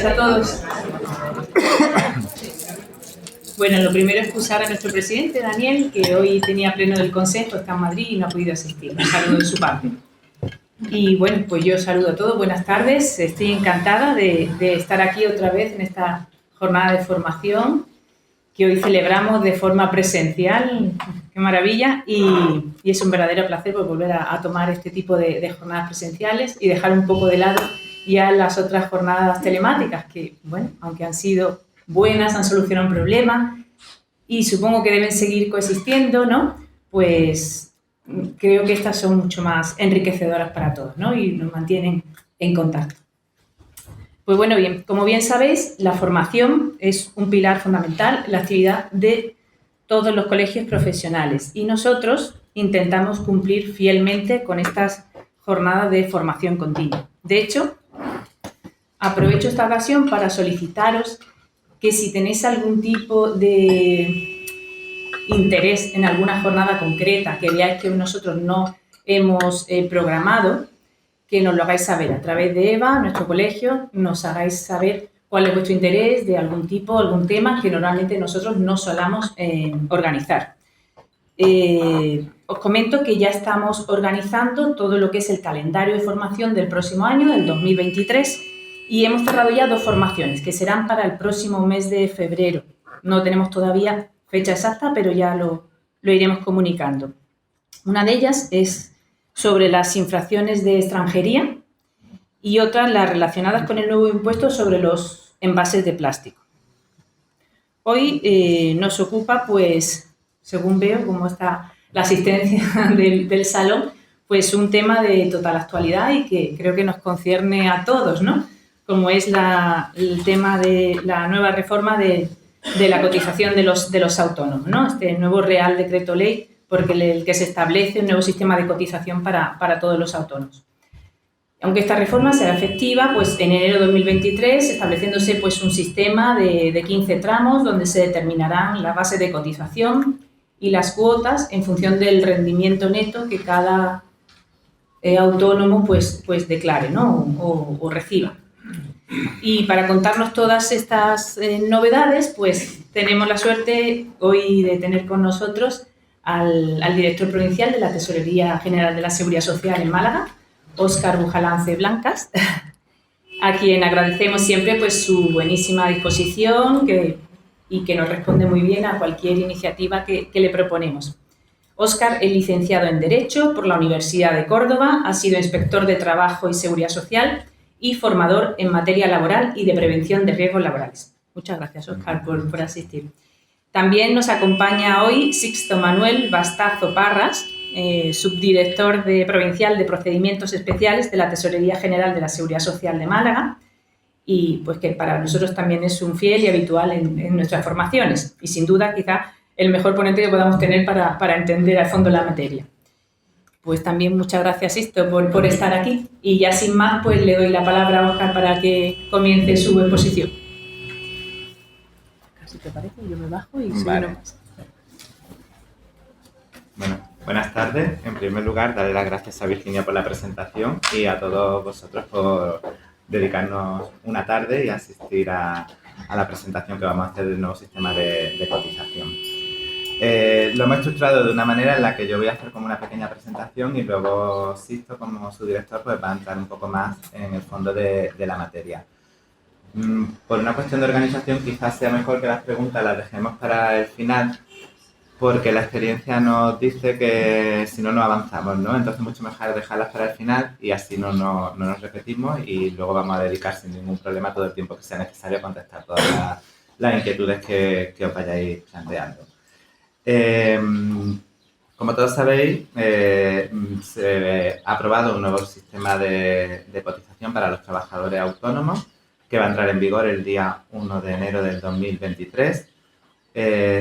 tardes a todos. Bueno, lo primero es excusar a nuestro presidente, Daniel, que hoy tenía pleno del Consejo, está en Madrid y no ha podido asistir. Un saludo de su parte. Y bueno, pues yo saludo a todos, buenas tardes. Estoy encantada de estar aquí otra vez en esta jornada de formación que hoy celebramos de forma presencial. ¡Qué maravilla! Y es un verdadero placer pues, volver a tomar este tipo de jornadas presenciales y dejar un poco de lado ya las otras jornadas telemáticas que, bueno, aunque han sido buenas, han solucionado un problema y supongo que deben seguir coexistiendo, ¿no? Pues creo que estas son mucho más enriquecedoras para todos, ¿no? Y nos mantienen en contacto. Pues bueno, bien, como bien sabéis, la formación es un pilar fundamental en la actividad de todos los colegios profesionales y nosotros intentamos cumplir fielmente con estas jornadas de formación continua. De hecho, aprovecho esta ocasión para solicitaros que si tenéis algún tipo de interés en alguna jornada concreta que veáis que nosotros no hemos programado, que nos lo hagáis saber a través de EVA, nuestro colegio, nos hagáis saber cuál es vuestro interés de algún tipo, algún tema que normalmente nosotros no solamos organizar. Os comento que ya estamos organizando todo lo que es el calendario de formación del próximo año, del 2023, y hemos cerrado ya 2 formaciones que serán para el próximo mes de febrero. No tenemos todavía fecha exacta, pero ya lo iremos comunicando. Una de ellas es sobre las infracciones de extranjería y otras las relacionadas con el nuevo impuesto sobre los envases de plástico. Hoy nos ocupa, pues, según veo cómo está la asistencia del salón, pues un tema de total actualidad y que creo que nos concierne a todos, ¿no? Como es el tema de la nueva reforma de la cotización de los autónomos, ¿no? Este nuevo Real Decreto Ley porque el que se establece un nuevo sistema de cotización para todos los autónomos. Aunque esta reforma será efectiva pues, en enero de 2023, estableciéndose pues, un sistema de 15 tramos donde se determinarán las bases de cotización y las cuotas en función del rendimiento neto que cada autónomo pues declare, ¿no? o reciba. Y para contarnos todas estas novedades, pues tenemos la suerte hoy de tener con nosotros al director provincial de la Tesorería General de la Seguridad Social en Málaga, Óscar Bujalance Blancas, a quien agradecemos siempre pues, su buenísima disposición y que nos responde muy bien a cualquier iniciativa que le proponemos. Óscar es licenciado en Derecho por la Universidad de Córdoba, ha sido inspector de Trabajo y Seguridad Social y formador en materia laboral y de prevención de riesgos laborales. Muchas gracias, Óscar, por asistir. También nos acompaña hoy Sixto Manuel Bastazo Parras, subdirector provincial de Procedimientos Especiales de la Tesorería General de la Seguridad Social de Málaga y pues que para nosotros también es un fiel y habitual en nuestras formaciones y sin duda quizá el mejor ponente que podamos tener para entender a fondo la materia. Pues también muchas gracias, Sixto, por estar aquí y ya sin más pues le doy la palabra a Óscar para que comience su exposición. Si te parece, yo me bajo y soy vale. uno más. Bueno, buenas tardes. En primer lugar, darle las gracias a Virginia por la presentación y a todos vosotros por dedicarnos una tarde y asistir a la presentación que vamos a hacer del nuevo sistema de cotización. Lo hemos estructurado de una manera en la que yo voy a hacer como una pequeña presentación y luego Sixto, como su director, pues va a entrar un poco más en el fondo de la materia. Por una cuestión de organización, quizás sea mejor que las preguntas las dejemos para el final, porque la experiencia nos dice que si no, no avanzamos, ¿no? Entonces, mucho mejor dejarlas para el final y así no nos repetimos y luego vamos a dedicar sin ningún problema todo el tiempo que sea necesario a contestar todas las inquietudes que os vayáis planteando. Como todos sabéis, se ha aprobado un nuevo sistema de cotización para los trabajadores autónomos que va a entrar en vigor el día 1 de enero del 2023.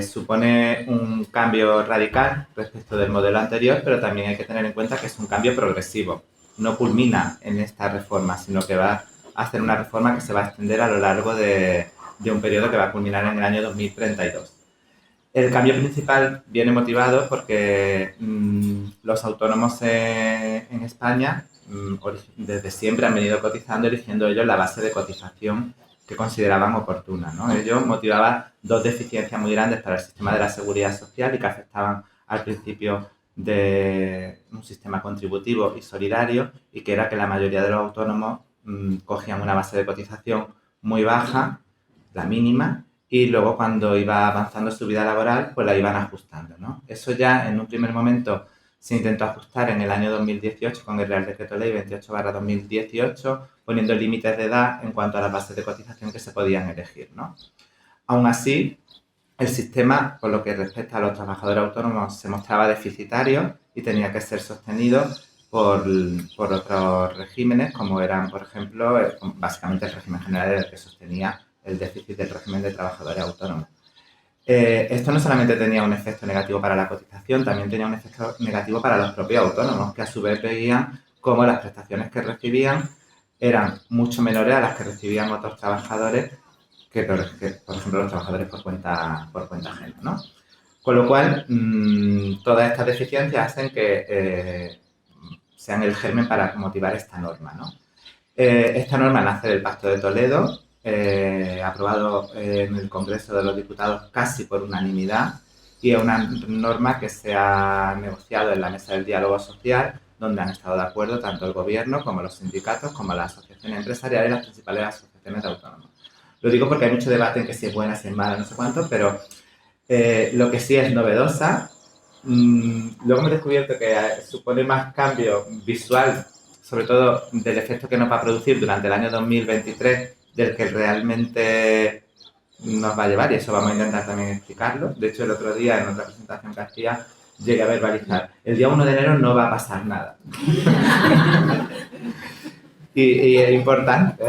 Supone un cambio radical respecto del modelo anterior, pero también hay que tener en cuenta que es un cambio progresivo. No culmina en esta reforma, sino que va a hacer una reforma que se va a extender a lo largo de un periodo que va a culminar en el año 2032. El cambio principal viene motivado porque los autónomos en España desde siempre han venido cotizando, eligiendo ellos la base de cotización que consideraban oportunas, ¿no? Ello motivaba dos deficiencias muy grandes para el sistema de la seguridad social y que afectaban al principio de un sistema contributivo y solidario, y que era que la mayoría de los autónomos cogían una base de cotización muy baja, la mínima, y luego cuando iba avanzando su vida laboral, pues la iban ajustando, ¿no? Eso ya en un primer momento se intentó ajustar en el año 2018 con el Real Decreto Ley 28/2018, poniendo límites de edad en cuanto a las bases de cotización que se podían elegir, ¿no? Aún así, el sistema, por lo que respecta a los trabajadores autónomos, se mostraba deficitario y tenía que ser sostenido por otros regímenes, como eran, por ejemplo, básicamente el régimen general el que sostenía el déficit del régimen de trabajadores autónomos. Esto no solamente tenía un efecto negativo para la cotización, también tenía un efecto negativo para los propios autónomos, que a su vez veían cómo las prestaciones que recibían eran mucho menores a las que recibían otros trabajadores, que por ejemplo los trabajadores por cuenta ajena, ¿no? Con lo cual, todas estas deficiencias hacen que sean el germen para motivar esta norma, ¿no? Esta norma nace del Pacto de Toledo, aprobado en el Congreso de los Diputados casi por unanimidad, y es una norma que se ha negociado en la mesa del diálogo social, donde han estado de acuerdo tanto el gobierno como los sindicatos, como las asociaciones empresariales y las principales asociaciones de autónomos. Lo digo porque hay mucho debate en que si es buena, si es mala, no sé cuánto, pero lo que sí es novedosa. Luego me he descubierto que supone más cambio visual, sobre todo del efecto que nos va a producir durante el año 2023, del que realmente nos va a llevar, y eso vamos a intentar también explicarlo. De hecho, el otro día, en otra presentación que hacía, llegué a verbalizar: el día 1 de enero no va a pasar nada. Y es importante,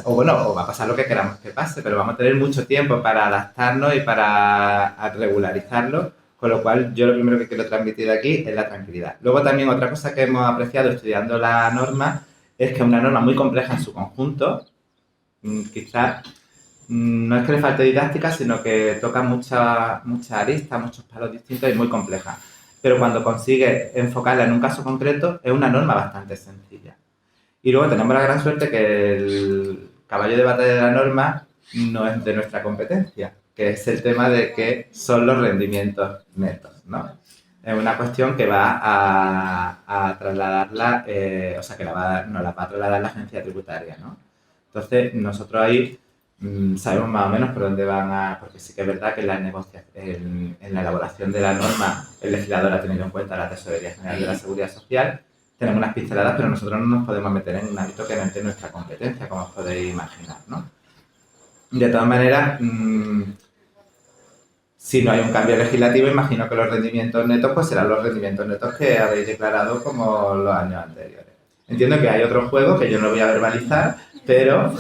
o bueno, o va a pasar lo que queramos que pase, pero vamos a tener mucho tiempo para adaptarnos y para regularizarlo, con lo cual yo lo primero que quiero transmitir de aquí es la tranquilidad. Luego también otra cosa que hemos apreciado estudiando la norma es que es una norma muy compleja en su conjunto. Quizás no es que le falte didáctica, sino que toca muchas aristas, muchos palos distintos y muy compleja. Pero cuando consigue enfocarla en un caso concreto, es una norma bastante sencilla. Y luego tenemos la gran suerte que el caballo de batalla de la norma no es de nuestra competencia, que es el tema de que son los rendimientos netos, ¿no? Es una cuestión que va a trasladarla, o sea, que nos la va a trasladar la agencia tributaria, ¿no? Entonces, nosotros ahí sabemos más o menos por dónde van porque sí que es verdad que en la elaboración de la norma el legislador ha tenido en cuenta la Tesorería General de la Seguridad Social. Tenemos unas pinceladas, pero nosotros no nos podemos meter en un ámbito que no es de nuestra competencia, como os podéis imaginar, ¿no? De todas maneras, si no hay un cambio legislativo, imagino que los rendimientos netos pues serán los rendimientos netos que habéis declarado como los años anteriores. Entiendo que hay otro juego que yo no voy a verbalizar, pero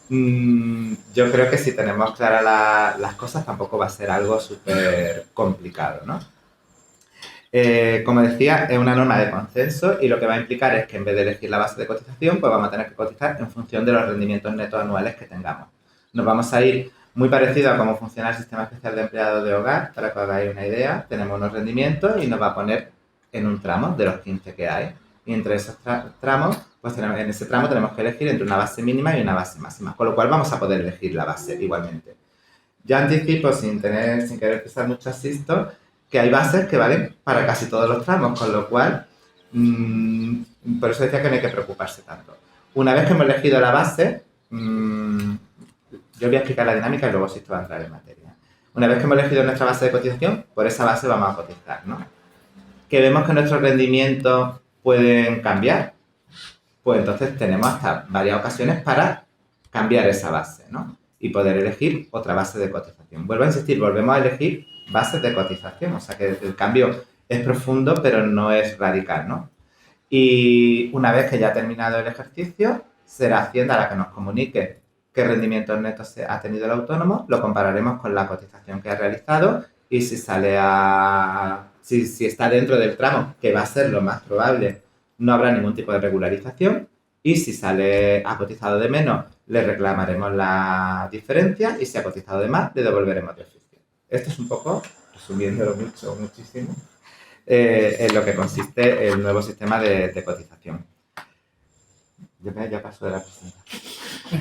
yo creo que si tenemos claras las cosas tampoco va a ser algo súper complicado, ¿no? Como decía, es una norma de consenso y lo que va a implicar es que en vez de elegir la base de cotización, pues vamos a tener que cotizar en función de los rendimientos netos anuales que tengamos. Nos vamos a ir muy parecido a cómo funciona el sistema especial de empleados de hogar, para que os hagáis una idea. Tenemos unos rendimientos y nos va a poner en un tramo de los 15 que hay. Y entre esos tramos, pues en ese tramo tenemos que elegir entre una base mínima y una base máxima, con lo cual vamos a poder elegir la base igualmente. Ya anticipo, sin querer pisar mucho asisto, que hay bases que valen para casi todos los tramos, con lo cual, por eso decía que no hay que preocuparse tanto. Una vez que hemos elegido la base, yo voy a explicar la dinámica y luego Sisto va a entrar en materia. Una vez que hemos elegido nuestra base de cotización, por esa base vamos a cotizar, ¿no? Que vemos que nuestros rendimientos pueden cambiar, pues entonces tenemos hasta varias ocasiones para cambiar esa base, ¿no? Y poder elegir otra base de cotización. Vuelvo a insistir, volvemos a elegir bases de cotización, o sea que el cambio es profundo, pero no es radical, ¿no? Y una vez que ya ha terminado el ejercicio, será Hacienda la que nos comunique qué rendimientos netos ha tenido el autónomo, lo compararemos con la cotización que ha realizado y si sale si está dentro del tramo, que va a ser lo más probable, no habrá ningún tipo de regularización, y si ha cotizado de menos, le reclamaremos la diferencia, y si ha cotizado de más, le devolveremos de oficio. Esto es un poco, resumiéndolo muchísimo, en lo que consiste el nuevo sistema de cotización. Ya paso de la presentación.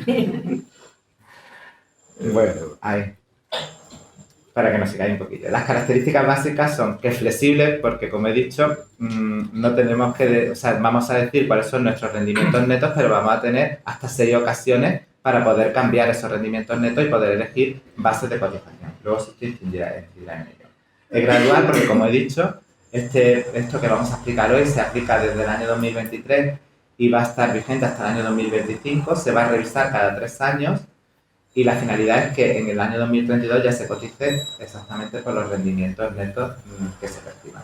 Bueno, ahí, para que nos sigáis un poquillo. Las características básicas son que es flexible porque, como he dicho, no tenemos que, o sea, vamos a decir cuáles son nuestros rendimientos netos, pero vamos a tener hasta 6 ocasiones para poder cambiar esos rendimientos netos y poder elegir bases de cotización. Luego se incidirá en ello. Es gradual porque, como he dicho, esto que vamos a explicar hoy se aplica desde el año 2023 y va a estar vigente hasta el año 2025. Se va a revisar cada 3 años y la finalidad es que en el año 2032 ya se cotice exactamente por los rendimientos netos que se perciban.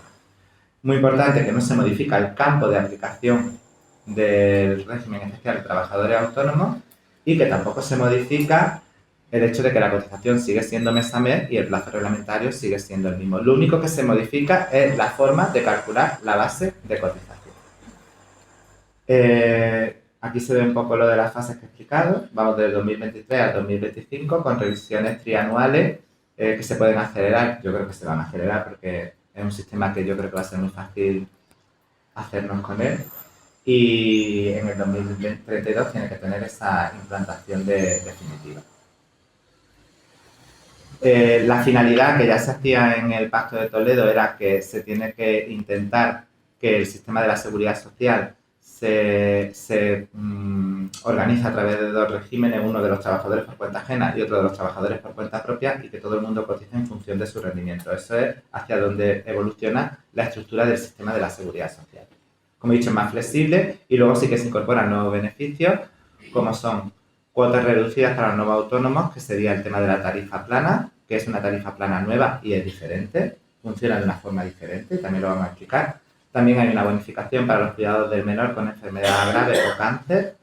Muy importante que no se modifica el campo de aplicación del régimen especial de trabajadores autónomos y que tampoco se modifica el hecho de que la cotización sigue siendo mes a mes y el plazo reglamentario sigue siendo el mismo. Lo único que se modifica es la forma de calcular la base de cotización. Aquí se ve un poco lo de las fases que he explicado. Vamos del 2023 al 2025 con revisiones trianuales que se pueden acelerar. Yo creo que se van a acelerar porque es un sistema que yo creo que va a ser muy fácil hacernos con él. Y en el 2032 tiene que tener esa implantación definitiva. La finalidad que ya se hacía en el Pacto de Toledo era que se tiene que intentar que el sistema de la seguridad social se organiza a través de 2 regímenes, uno de los trabajadores por cuenta ajena y otro de los trabajadores por cuenta propia, y que todo el mundo cotice en función de su rendimiento. Eso es hacia donde evoluciona la estructura del sistema de la seguridad social. Como he dicho, es más flexible y luego sí que se incorporan nuevos beneficios, como son cuotas reducidas para los nuevos autónomos, que sería el tema de la tarifa plana, que es una tarifa plana nueva y es diferente, funciona de una forma diferente, también lo vamos a explicar. También hay una bonificación para los cuidados del menor con enfermedad grave o cáncer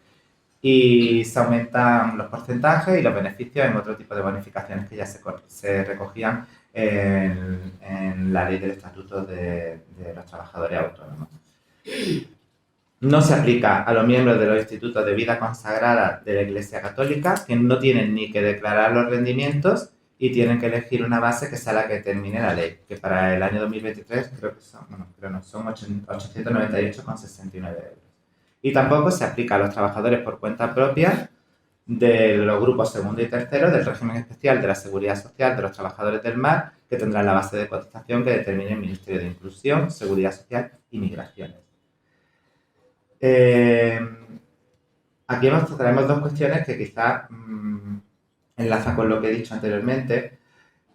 y se aumentan los porcentajes y los beneficios en otro tipo de bonificaciones que ya se recogían en la ley del estatuto de los trabajadores autónomos. No se aplica a los miembros de los institutos de vida consagrada de la Iglesia Católica, que no tienen ni que declarar los rendimientos y tienen que elegir una base que sea la que termine la ley, que para el año 2023 creo que son 898,69 euros. Y tampoco se aplica a los trabajadores por cuenta propia de los grupos segundo y tercero del régimen especial de la Seguridad Social de los trabajadores del mar, que tendrán la base de cotización que determine el Ministerio de Inclusión, Seguridad Social y Migraciones. Aquí traemos 2 cuestiones que quizás enlazan con lo que he dicho anteriormente.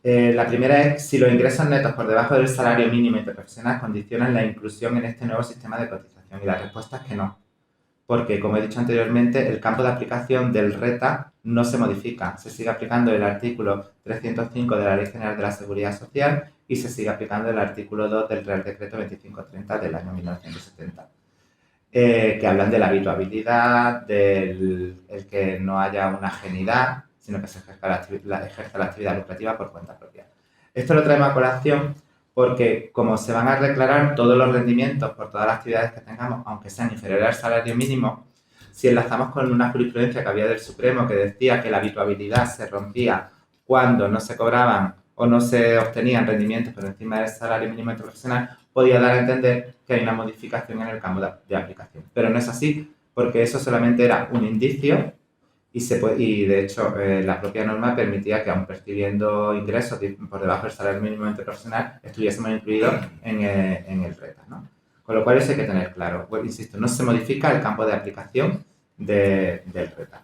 La primera es si los ingresos netos por debajo del salario mínimo interprofesional condicionan la inclusión en este nuevo sistema de cotización, y la respuesta es que no, porque, como he dicho anteriormente, el campo de aplicación del RETA no se modifica. Se sigue aplicando el artículo 305 de la Ley General de la Seguridad Social y se sigue aplicando el artículo 2 del Real Decreto 2530 del año 1970. Que hablan de la habituabilidad, del que no haya una ajenidad, sino que se ejerza la actividad lucrativa por cuenta propia. Esto lo traemos a colación porque, como se van a declarar todos los rendimientos por todas las actividades que tengamos, aunque sean inferiores al salario mínimo, si enlazamos con una jurisprudencia que había del Supremo que decía que la habituabilidad se rompía cuando no se cobraban o no se obtenían rendimientos por encima del salario mínimo interprofesional, podía dar a entender que hay una modificación en el campo de aplicación. Pero no es así, porque eso solamente era un indicio y de hecho, la propia norma permitía que, aun percibiendo ingresos por debajo del salario mínimo interprofesional, estuviésemos incluidos en el RETA, ¿no? Con lo cual eso hay que tener claro. Pues, insisto, no se modifica el campo de aplicación del RETA.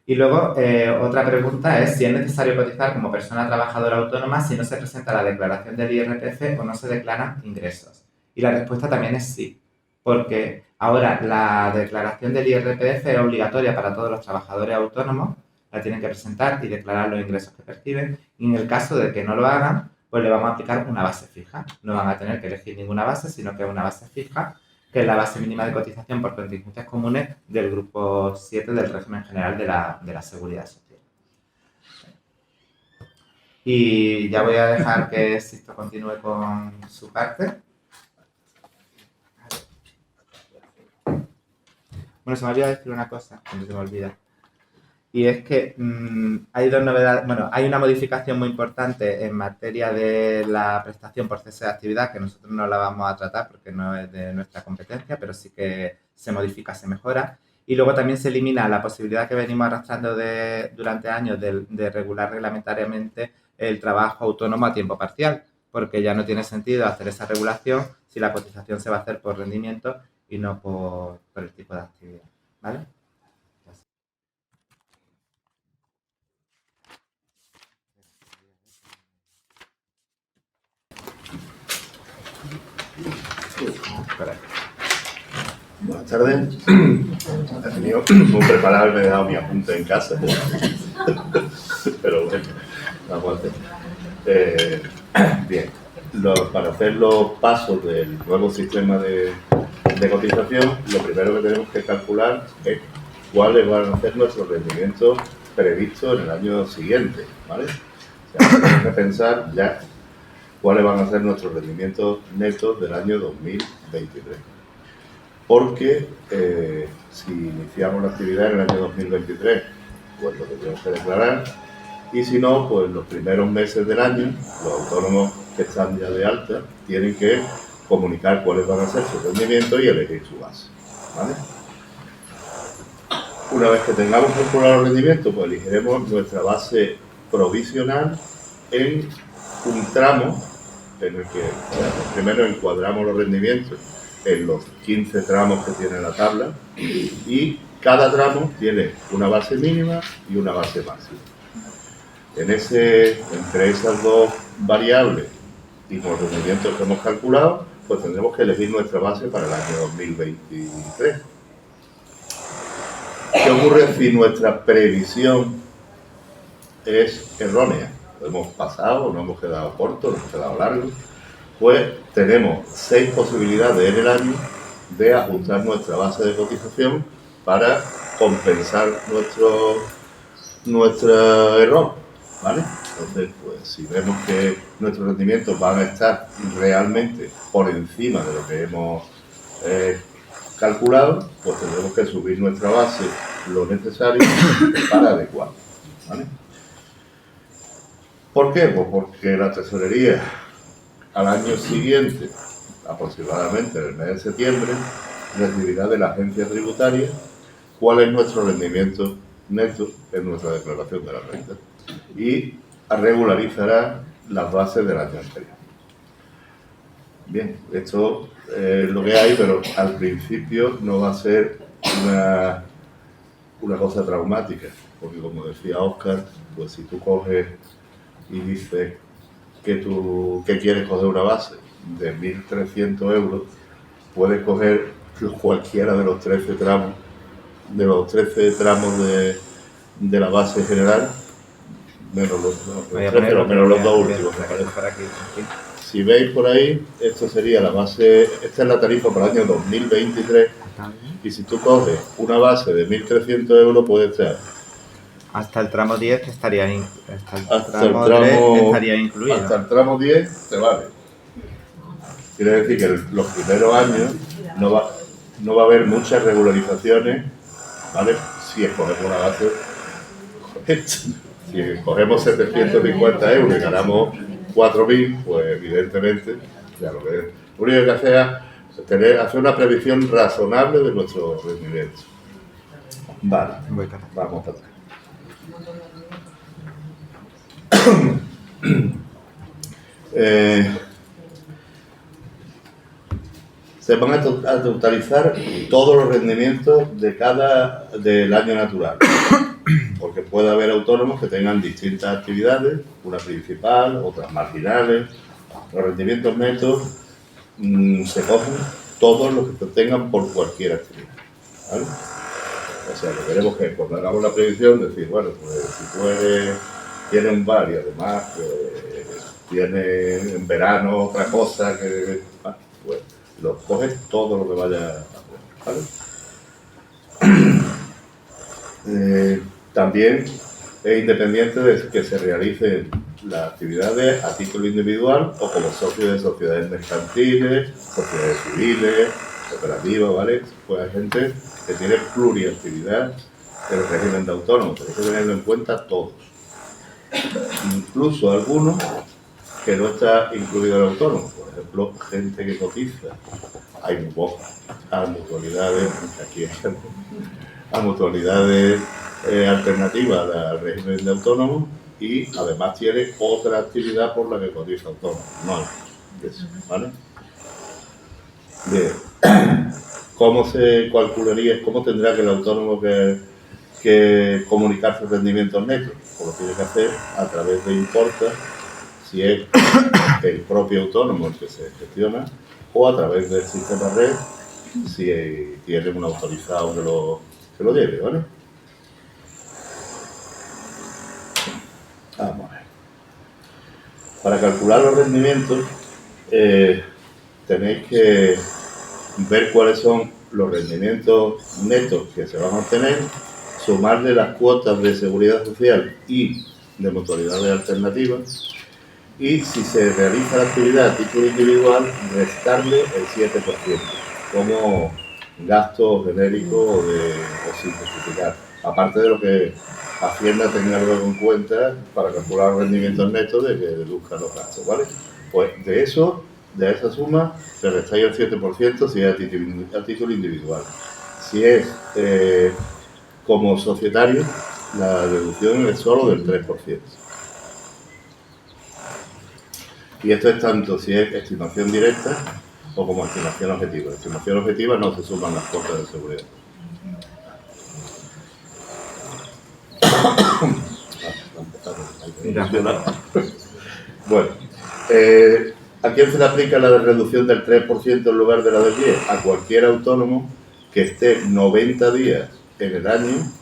Y luego, otra pregunta es si es necesario cotizar como persona trabajadora autónoma si no se presenta la declaración del IRPF o no se declaran ingresos. Y la respuesta también es sí, porque ahora la declaración del IRPF es obligatoria para todos los trabajadores autónomos, la tienen que presentar y declarar los ingresos que perciben, y en el caso de que no lo hagan, pues le vamos a aplicar una base fija. No van a tener que elegir ninguna base, sino que es una base fija, que es la base mínima de cotización por contingencias comunes del grupo 7 del régimen general de la Seguridad Social. Y ya voy a dejar que Sisto continúe con su parte. Bueno, se me olvidó decir una cosa, cuando se me olvida. Y es que hay 2 novedades. Bueno, hay una modificación muy importante en materia de la prestación por cese de actividad, que nosotros no la vamos a tratar porque no es de nuestra competencia, pero sí que se modifica, se mejora. Y luego también se elimina la posibilidad que venimos arrastrando durante años de regular reglamentariamente el trabajo autónomo a tiempo parcial, porque ya no tiene sentido hacer esa regulación si la cotización se va a hacer por rendimiento y no por el tipo de actividad, ¿vale? Buenas tardes. He tenido muy preparado y me he dejado mi apunte en casa. Pero bueno, vamos a hacer. Bien, para hacer los pasos del nuevo sistema de cotización, lo primero que tenemos que calcular es cuáles van a ser nuestros rendimientos previstos en el año siguiente, ¿vale? O sea, tenemos que pensar ya cuáles van a ser nuestros rendimientos netos del año 2023. Porque si iniciamos la actividad en el año 2023, pues lo tendremos que declarar, y si no, pues los primeros meses del año, los autónomos que están ya de alta tienen que comunicar cuáles van a ser sus rendimientos y elegir su base, ¿vale? Una vez que tengamos calculado los rendimientos, pues elegiremos nuestra base provisional en un tramo en el que primero encuadramos los rendimientos en los 15 tramos que tiene la tabla, y cada tramo tiene una base mínima y una base máxima. Entre esas dos variables y los rendimientos que hemos calculado, pues tendremos que elegir nuestra base para el año 2023. ¿Qué ocurre si nuestra previsión es errónea? Lo hemos pasado, no hemos quedado cortos, no hemos quedado largos. Pues tenemos 6 posibilidades en el año de ajustar nuestra base de cotización para compensar nuestro error, ¿vale? Entonces, pues si vemos que nuestros rendimientos van a estar realmente por encima de lo que hemos calculado, pues tendremos que subir nuestra base lo necesario para adecuar, ¿vale? ¿Por qué? Pues porque la tesorería al año siguiente, aproximadamente en el mes de septiembre, recibirá de la agencia tributaria cuál es nuestro rendimiento neto en nuestra declaración de la renta y regularizará las bases del año anterior. Bien, esto es lo que hay, pero al principio no va a ser una cosa traumática, porque como decía Óscar, pues si tú coges y dices que quieres coger una base de 1.300 euros, puedes coger cualquiera de los 13 tramos, de la base general, menos los dos últimos. Si veis por ahí, esto sería la base, esta es la tarifa para el año 2023, y si tú coges una base de 1.300 euros, puedes estar hasta el tramo 10 que estaría incluido. Hasta el tramo 10 te vale. Quiere decir que los primeros años no va a haber muchas regularizaciones, ¿vale? Si escogemos una base, si escogemos 750 euros y ganamos 4.000, pues evidentemente, ya lo único que hacer es hacer una previsión razonable de nuestro rendimiento. Vale, vamos a atrás. Se van a totalizar todos los rendimientos del año natural, porque puede haber autónomos que tengan distintas actividades, una principal, otras marginales. Los rendimientos netos se cogen todos los que se tengan por cualquier actividad, ¿vale? O sea, lo que queremos que cuando hagamos la previsión, decir, bueno, pues si tú tienes un bar y además tienes en verano otra cosa que, pues lo coges todo lo que vaya a hacer, ¿vale? También es independiente de que se realicen las actividades a título individual o como socio de sociedades mercantiles, sociedades civiles, cooperativas, ¿vale? Pues hay gente que tiene pluriactividad en el régimen de autónomos, pero hay que tenerlo en cuenta todos. Incluso algunos que no está incluido el autónomo, por ejemplo, gente que cotiza. Hay muy pocas mutualidades, aquí a mutualidades alternativas al régimen de autónomo y además tiene otra actividad por la que cotiza autónomo. No, eso, ¿vale? Bien. ¿Cómo se calcularía, cómo tendrá que el autónomo que comunicar sus rendimientos netos? Pues lo tiene que hacer a través de Importa, si es el propio autónomo el que se gestiona, o a través del sistema red, si tiene un autorizado que lo lleve, ¿vale? Vamos a ver. Para calcular los rendimientos, tenéis que ver cuáles son los rendimientos netos que se van a obtener, sumarle las cuotas de seguridad social y de mutualidades alternativas, y si se realiza la actividad a título individual, restarle el 7% como gasto genérico o sin justificar. Aparte de lo que Hacienda tenga luego en cuenta para calcular los rendimientos netos de que deduzcan los gastos, ¿vale? Pues de esa suma, se restáis el 7% si es a título individual. Si es como societario, la deducción es solo del 3%. Y esto es tanto si es estimación directa o como estimación objetiva. La estimación objetiva no se suman las cuotas de seguridad. Bueno, ¿a quién se le aplica la reducción del 3% en lugar de la del 10%? A cualquier autónomo que esté 90 días en el año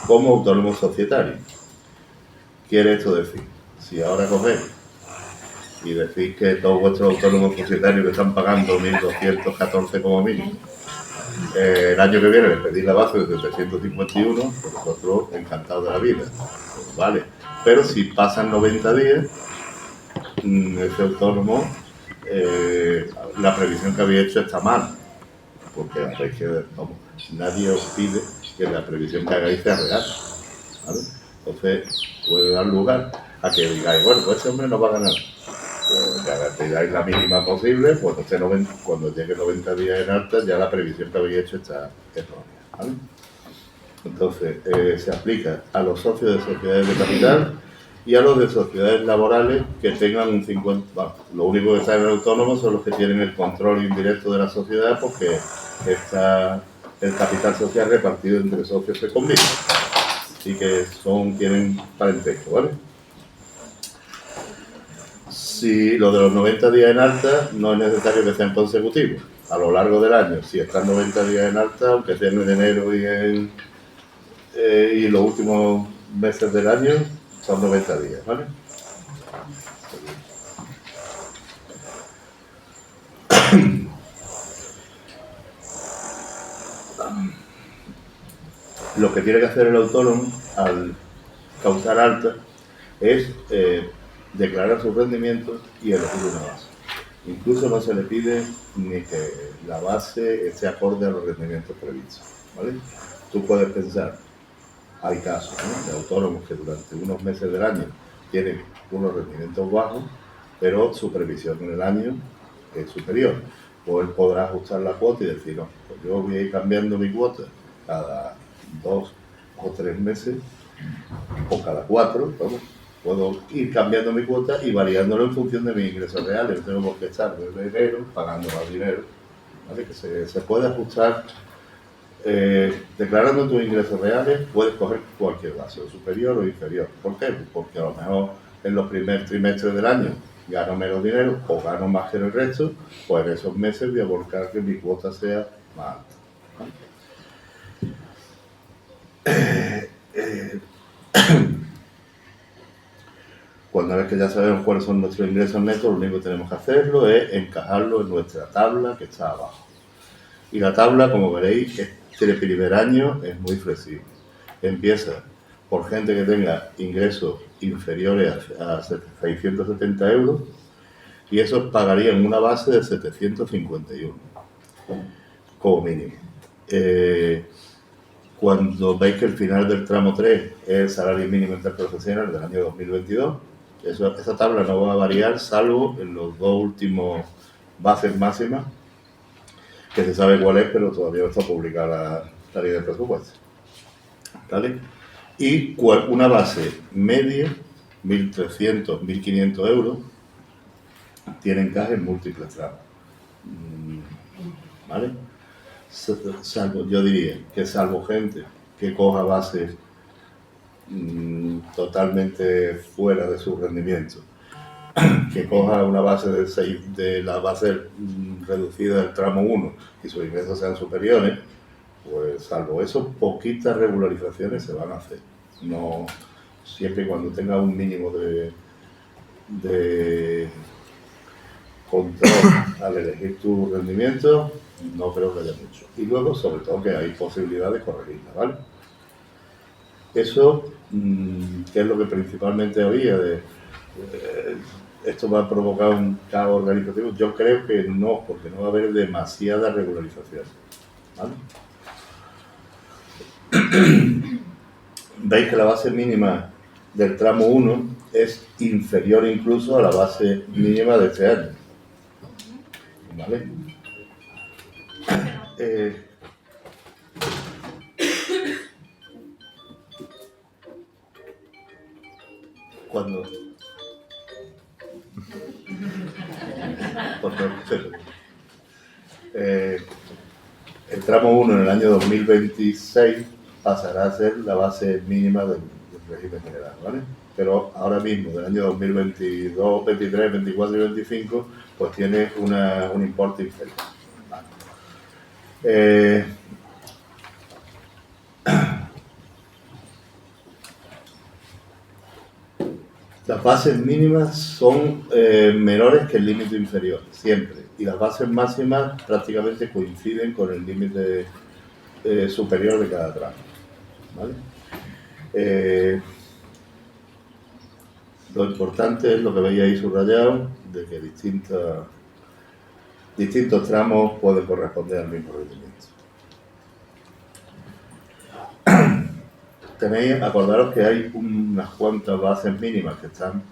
como autónomo societario. ¿Quiere esto decir? Si ahora cogéis y decís que todos vuestros autónomos societarios que están pagando 1.214 como mínimo, el año que viene les pedís la base de 751, pues nosotros encantados de la vida. Pues vale, pero si pasan 90 días, ese autónomo, la previsión que había hecho está mal, porque nadie os pide que la previsión que hagáis sea real, ¿vale? Entonces puede dar lugar a que digáis, bueno, pues este hombre no va a ganar. Pues ya te dais la mínima posible, cuando llegue 90 días en alta, ya la previsión que habéis hecho está errónea, ¿vale? Entonces, se aplica a los socios de sociedades de capital y a los de sociedades laborales que tengan un 50%. Bueno, lo único que está en el autónomo son los que tienen el control indirecto de la sociedad, porque está el capital social repartido entre socios que conviven y que tienen parentesco, ¿vale? Si lo de los 90 días en alta no es necesario que sean consecutivos. A lo largo del año, si están 90 días en alta, aunque sean en enero y los últimos meses del año, son 90 días, ¿vale? Lo que tiene que hacer el autónomo al causar alta es declarar sus rendimientos y elegir una base. Incluso no se le pide ni que la base esté acorde a los rendimientos previstos, ¿vale? Tú puedes pensar, hay casos, ¿no?, de autónomos que durante unos meses del año tienen unos rendimientos bajos, pero su previsión en el año es superior. Pues él podrá ajustar la cuota y decir, no, pues yo voy a ir cambiando mi cuota cada 2 o 3 meses, o cada 4, ¿no? Puedo ir cambiando mi cuota y variándolo en función de mis ingresos reales. No tengo por qué estar desde enero pagando más dinero, ¿vale? Que se puede ajustar. Declarando tus ingresos reales, puedes coger cualquier base, o superior o inferior. ¿Por qué? Porque a lo mejor en los primeros trimestres del año gano menos dinero o gano más que en el resto, pues en esos meses voy a volcar que mi cuota sea más alta, ¿vale? Cuando vez que ya sabemos cuáles son nuestros ingresos netos, lo único que tenemos que hacerlo es encajarlo en nuestra tabla que está abajo. Y la tabla, como veréis, el primer año es muy flexible. Empieza por gente que tenga ingresos inferiores a 670 euros y esos pagarían una base de 751 como mínimo. Cuando veis que el final del tramo 3 es el salario mínimo interprofesional del año 2022, esa tabla no va a variar salvo en los 2 últimos bases máximas, que se sabe cuál es, pero todavía no está publicada la ley de presupuesto. ¿vale? Y una base media, 1.300, 1.500 euros, tiene encaje en múltiples tramos. ¿Vale? Salvo, yo diría que salvo gente que coja bases totalmente fuera de su rendimiento, que coja una base de la base reducida del tramo 1 y sus ingresos sean superiores, pues salvo eso, poquitas regularizaciones se van a hacer. No, siempre y cuando tenga un mínimo de control al elegir tu rendimiento, no creo que haya mucho. Y luego, sobre todo, que hay posibilidad de corregirla, ¿vale? Eso, que es lo que principalmente oía esto va a provocar un caos organizativo. Yo creo que no, porque no va a haber demasiada regularización, ¿vale? Veis que la base mínima del tramo 1 es inferior incluso a la base mínima de este año, ¿vale? Cuando el tramo 1 en el año 2026 pasará a ser la base mínima del régimen general, ¿vale? Pero ahora mismo, del año 2022, 23, 24 y 25, pues tiene un importe inferior. ¿Vale? Las bases mínimas son menores que el límite inferior, siempre. Y las bases máximas prácticamente coinciden con el límite superior de cada tramo, ¿vale? Lo importante es lo que veis ahí subrayado, de que distintos tramos pueden corresponder al mismo rendimiento. Acordaros que hay unas cuantas bases mínimas que están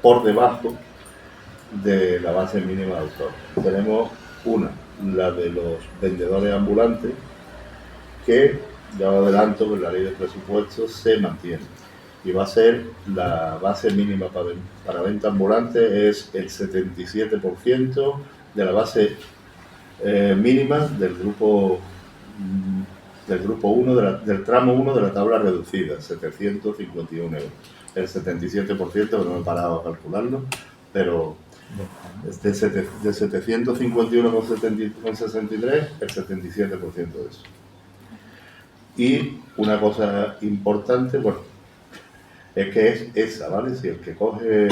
por debajo de la base mínima de autor. Tenemos una, la de los vendedores ambulantes, que ya os adelanto que la ley de presupuestos se mantiene y va a ser la base mínima para venta ambulante es el 77% de la base mínima del grupo 1 del tramo 1 de la tabla reducida, 751 euros. El 77%, no me he parado a calcularlo, pero de 751,63, el 77% de eso. Y una cosa importante, bueno, es que es esa, ¿vale? Si el que coge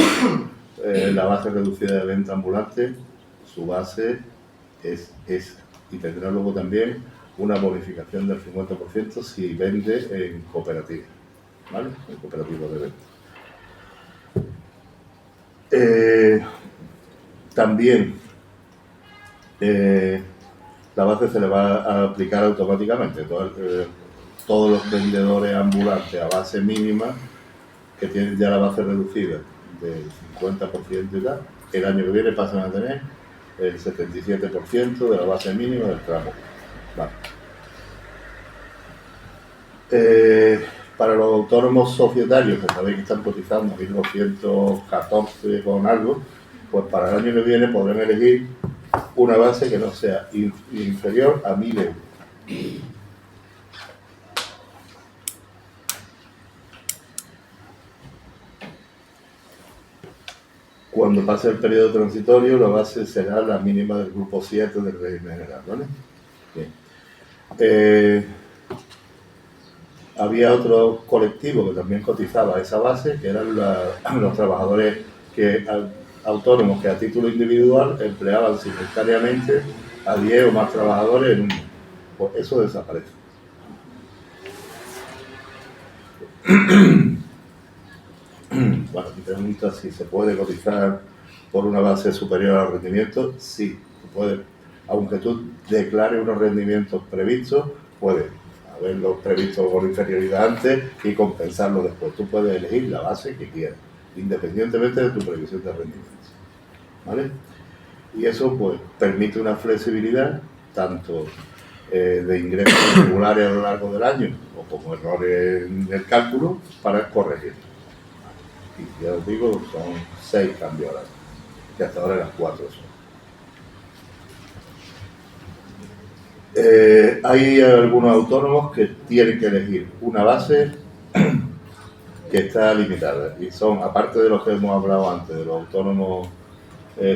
la base reducida de venta ambulante, su base es esa. Y tendrá luego también una bonificación del 50% si vende en cooperativa, ¿vale? En cooperativas de venta. También la base se le va a aplicar automáticamente. Todos los vendedores ambulantes a base mínima que tienen ya la base reducida del 50% y tal, el año que viene pasan a tener el 77% de la base mínima del tramo. Vale. Para los autónomos societarios, que sabéis que están cotizando 1.214 con algo, pues para el año que viene podrán elegir una base que no sea inferior a 1.000 euros. Cuando pase el periodo transitorio, la base será la mínima del grupo 7 del régimen general, ¿vale? Bien. Había otro colectivo que también cotizaba esa base, que eran los trabajadores autónomos que a título individual empleaban simultáneamente a 10 o más trabajadores en un mes. Pues eso desaparece. Bueno, me pregunta si se puede cotizar por una base superior al rendimiento. Sí, se puede. Aunque tú declares unos rendimientos previstos, puedes haberlos previsto con inferioridad antes y compensarlo después. Tú puedes elegir la base que quieras, independientemente de tu previsión de rendimiento, ¿vale? Y eso pues permite una flexibilidad tanto de ingresos irregulares a lo largo del año o como errores en el cálculo para corregir. Y ya os digo, son 6 cambios al año, que hasta ahora eran 4 son. Hay algunos autónomos que tienen que elegir una base que está limitada y son, aparte de los que hemos hablado antes, de los autónomos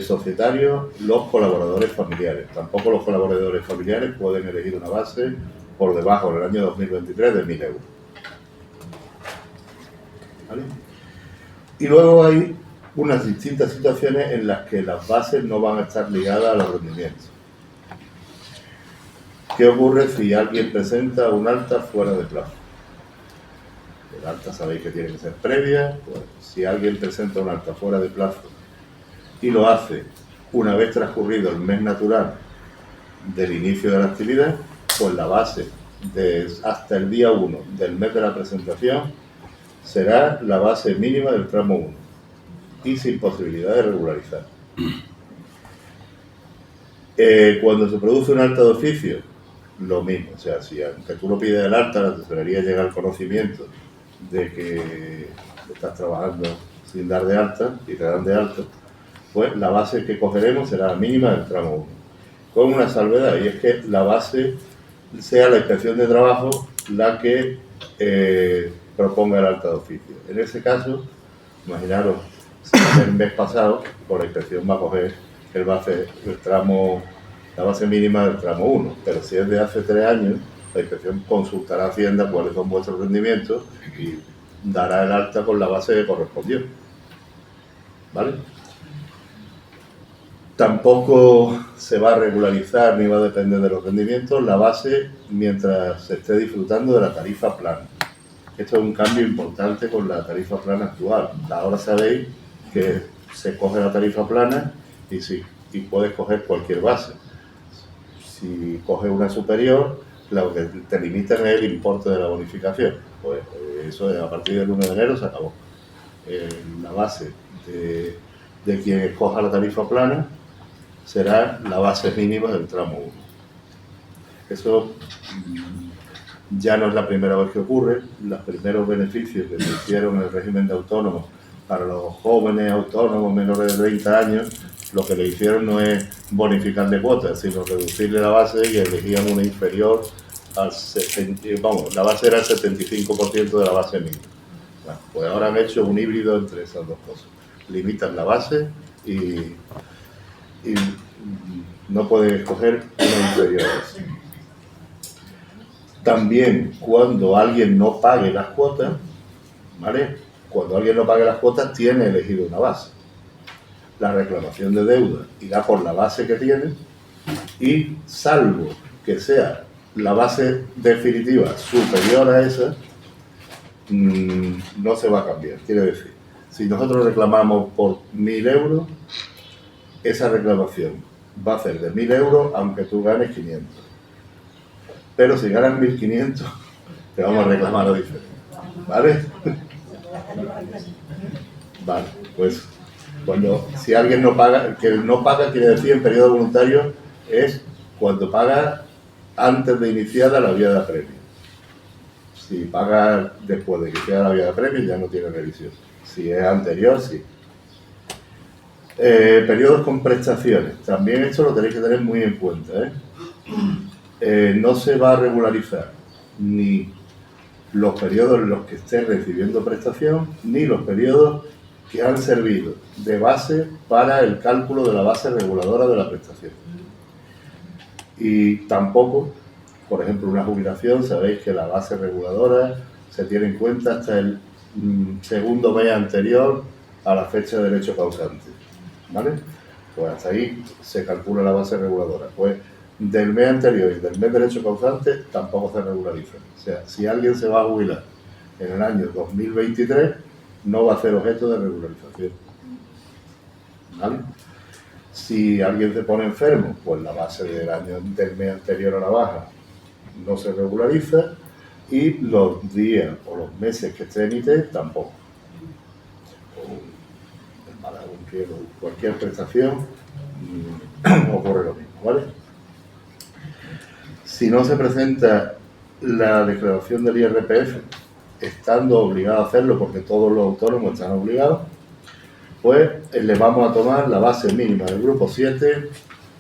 societarios, los colaboradores familiares. Tampoco los colaboradores familiares pueden elegir una base por debajo en el año 2023 de 1.000 euros. ¿Vale? Y luego hay unas distintas situaciones en las que las bases no van a estar ligadas a los rendimientos. ¿Qué ocurre si alguien presenta un alta fuera de plazo? El alta sabéis que tiene que ser previa, pues si alguien presenta un alta fuera de plazo y lo hace una vez transcurrido el mes natural del inicio de la actividad, pues la base hasta el día 1 del mes de la presentación será la base mínima del tramo 1 y sin posibilidad de regularizar. Cuando se produce un alta de oficio, lo mismo, o sea, si aunque tú lo pides el alta, la tesorería llega al conocimiento de que estás trabajando sin dar de alta y te dan de alta, pues la base que cogeremos será la mínima del tramo 1, con una salvedad, y es que la base sea la inspección de trabajo la que proponga el alta de oficio. En ese caso, imaginaros, si el mes pasado, por la inspección va a coger el base, la base mínima del tramo 1, pero si es de hace 3 años, la inspección consultará a Hacienda cuáles son vuestros rendimientos y dará el alta con la base que correspondió. ¿Vale? Tampoco se va a regularizar ni va a depender de los rendimientos la base mientras se esté disfrutando de la tarifa plana. Esto es un cambio importante con la tarifa plana actual. Ahora sabéis que se coge la tarifa plana y puedes coger cualquier base. Si coges una superior, lo que te limitan es el importe de la bonificación. Pues eso a partir del 1 de enero se acabó. La base de quien escoja la tarifa plana será la base mínima del tramo 1. Eso ya no es la primera vez que ocurre. Los primeros beneficios que se hicieron en el régimen de autónomos para los jóvenes autónomos menores de 30 años, lo que le hicieron no es bonificarle cuotas, sino reducirle la base y elegían una inferior al 70%, vamos, la base era el 75% de la base mínima. Bueno, pues ahora han hecho un híbrido entre esas dos cosas. Limitan la base y no pueden escoger una inferior a eso. También cuando alguien no pague las cuotas, ¿vale? Cuando alguien no pague las cuotas tiene elegido una base. La reclamación de deuda irá por la base que tiene y salvo que sea la base definitiva superior a esa, no se va a cambiar. Quiere decir, si nosotros reclamamos por 1.000 euros, esa reclamación va a ser de 1.000 euros aunque tú ganes 500. Pero si ganas 1.500, te vamos a reclamar lo diferente. ¿Vale? Vale, pues si alguien no paga, que no paga quiere decir en periodo voluntario es cuando paga antes de iniciada la vía de apremio. Si paga después de iniciada la vía de apremio ya no tiene revisión. Si es anterior, sí. Periodos con prestaciones. También esto lo tenéis que tener muy en cuenta. No se va a regularizar ni los periodos en los que esté recibiendo prestación, ni los periodos que han servido de base para el cálculo de la base reguladora de la prestación. Y tampoco, por ejemplo, una jubilación, sabéis que la base reguladora se tiene en cuenta hasta el segundo mes anterior a la fecha de derecho causante. ¿Vale? Pues hasta ahí se calcula la base reguladora. Pues del mes anterior y del mes de derecho causante tampoco se regulariza. O sea, si alguien se va a jubilar en el año 2023, no va a ser objeto de regularización. ¿Vale? Si alguien se pone enfermo, pues la base del mes anterior a la baja no se regulariza y los días o los meses que esté en IT tampoco. Para cualquier prestación ocurre lo mismo, ¿vale? si no se presenta la declaración del IRPF, estando obligado a hacerlo porque todos los autónomos están obligados, pues le vamos a tomar la base mínima del grupo 7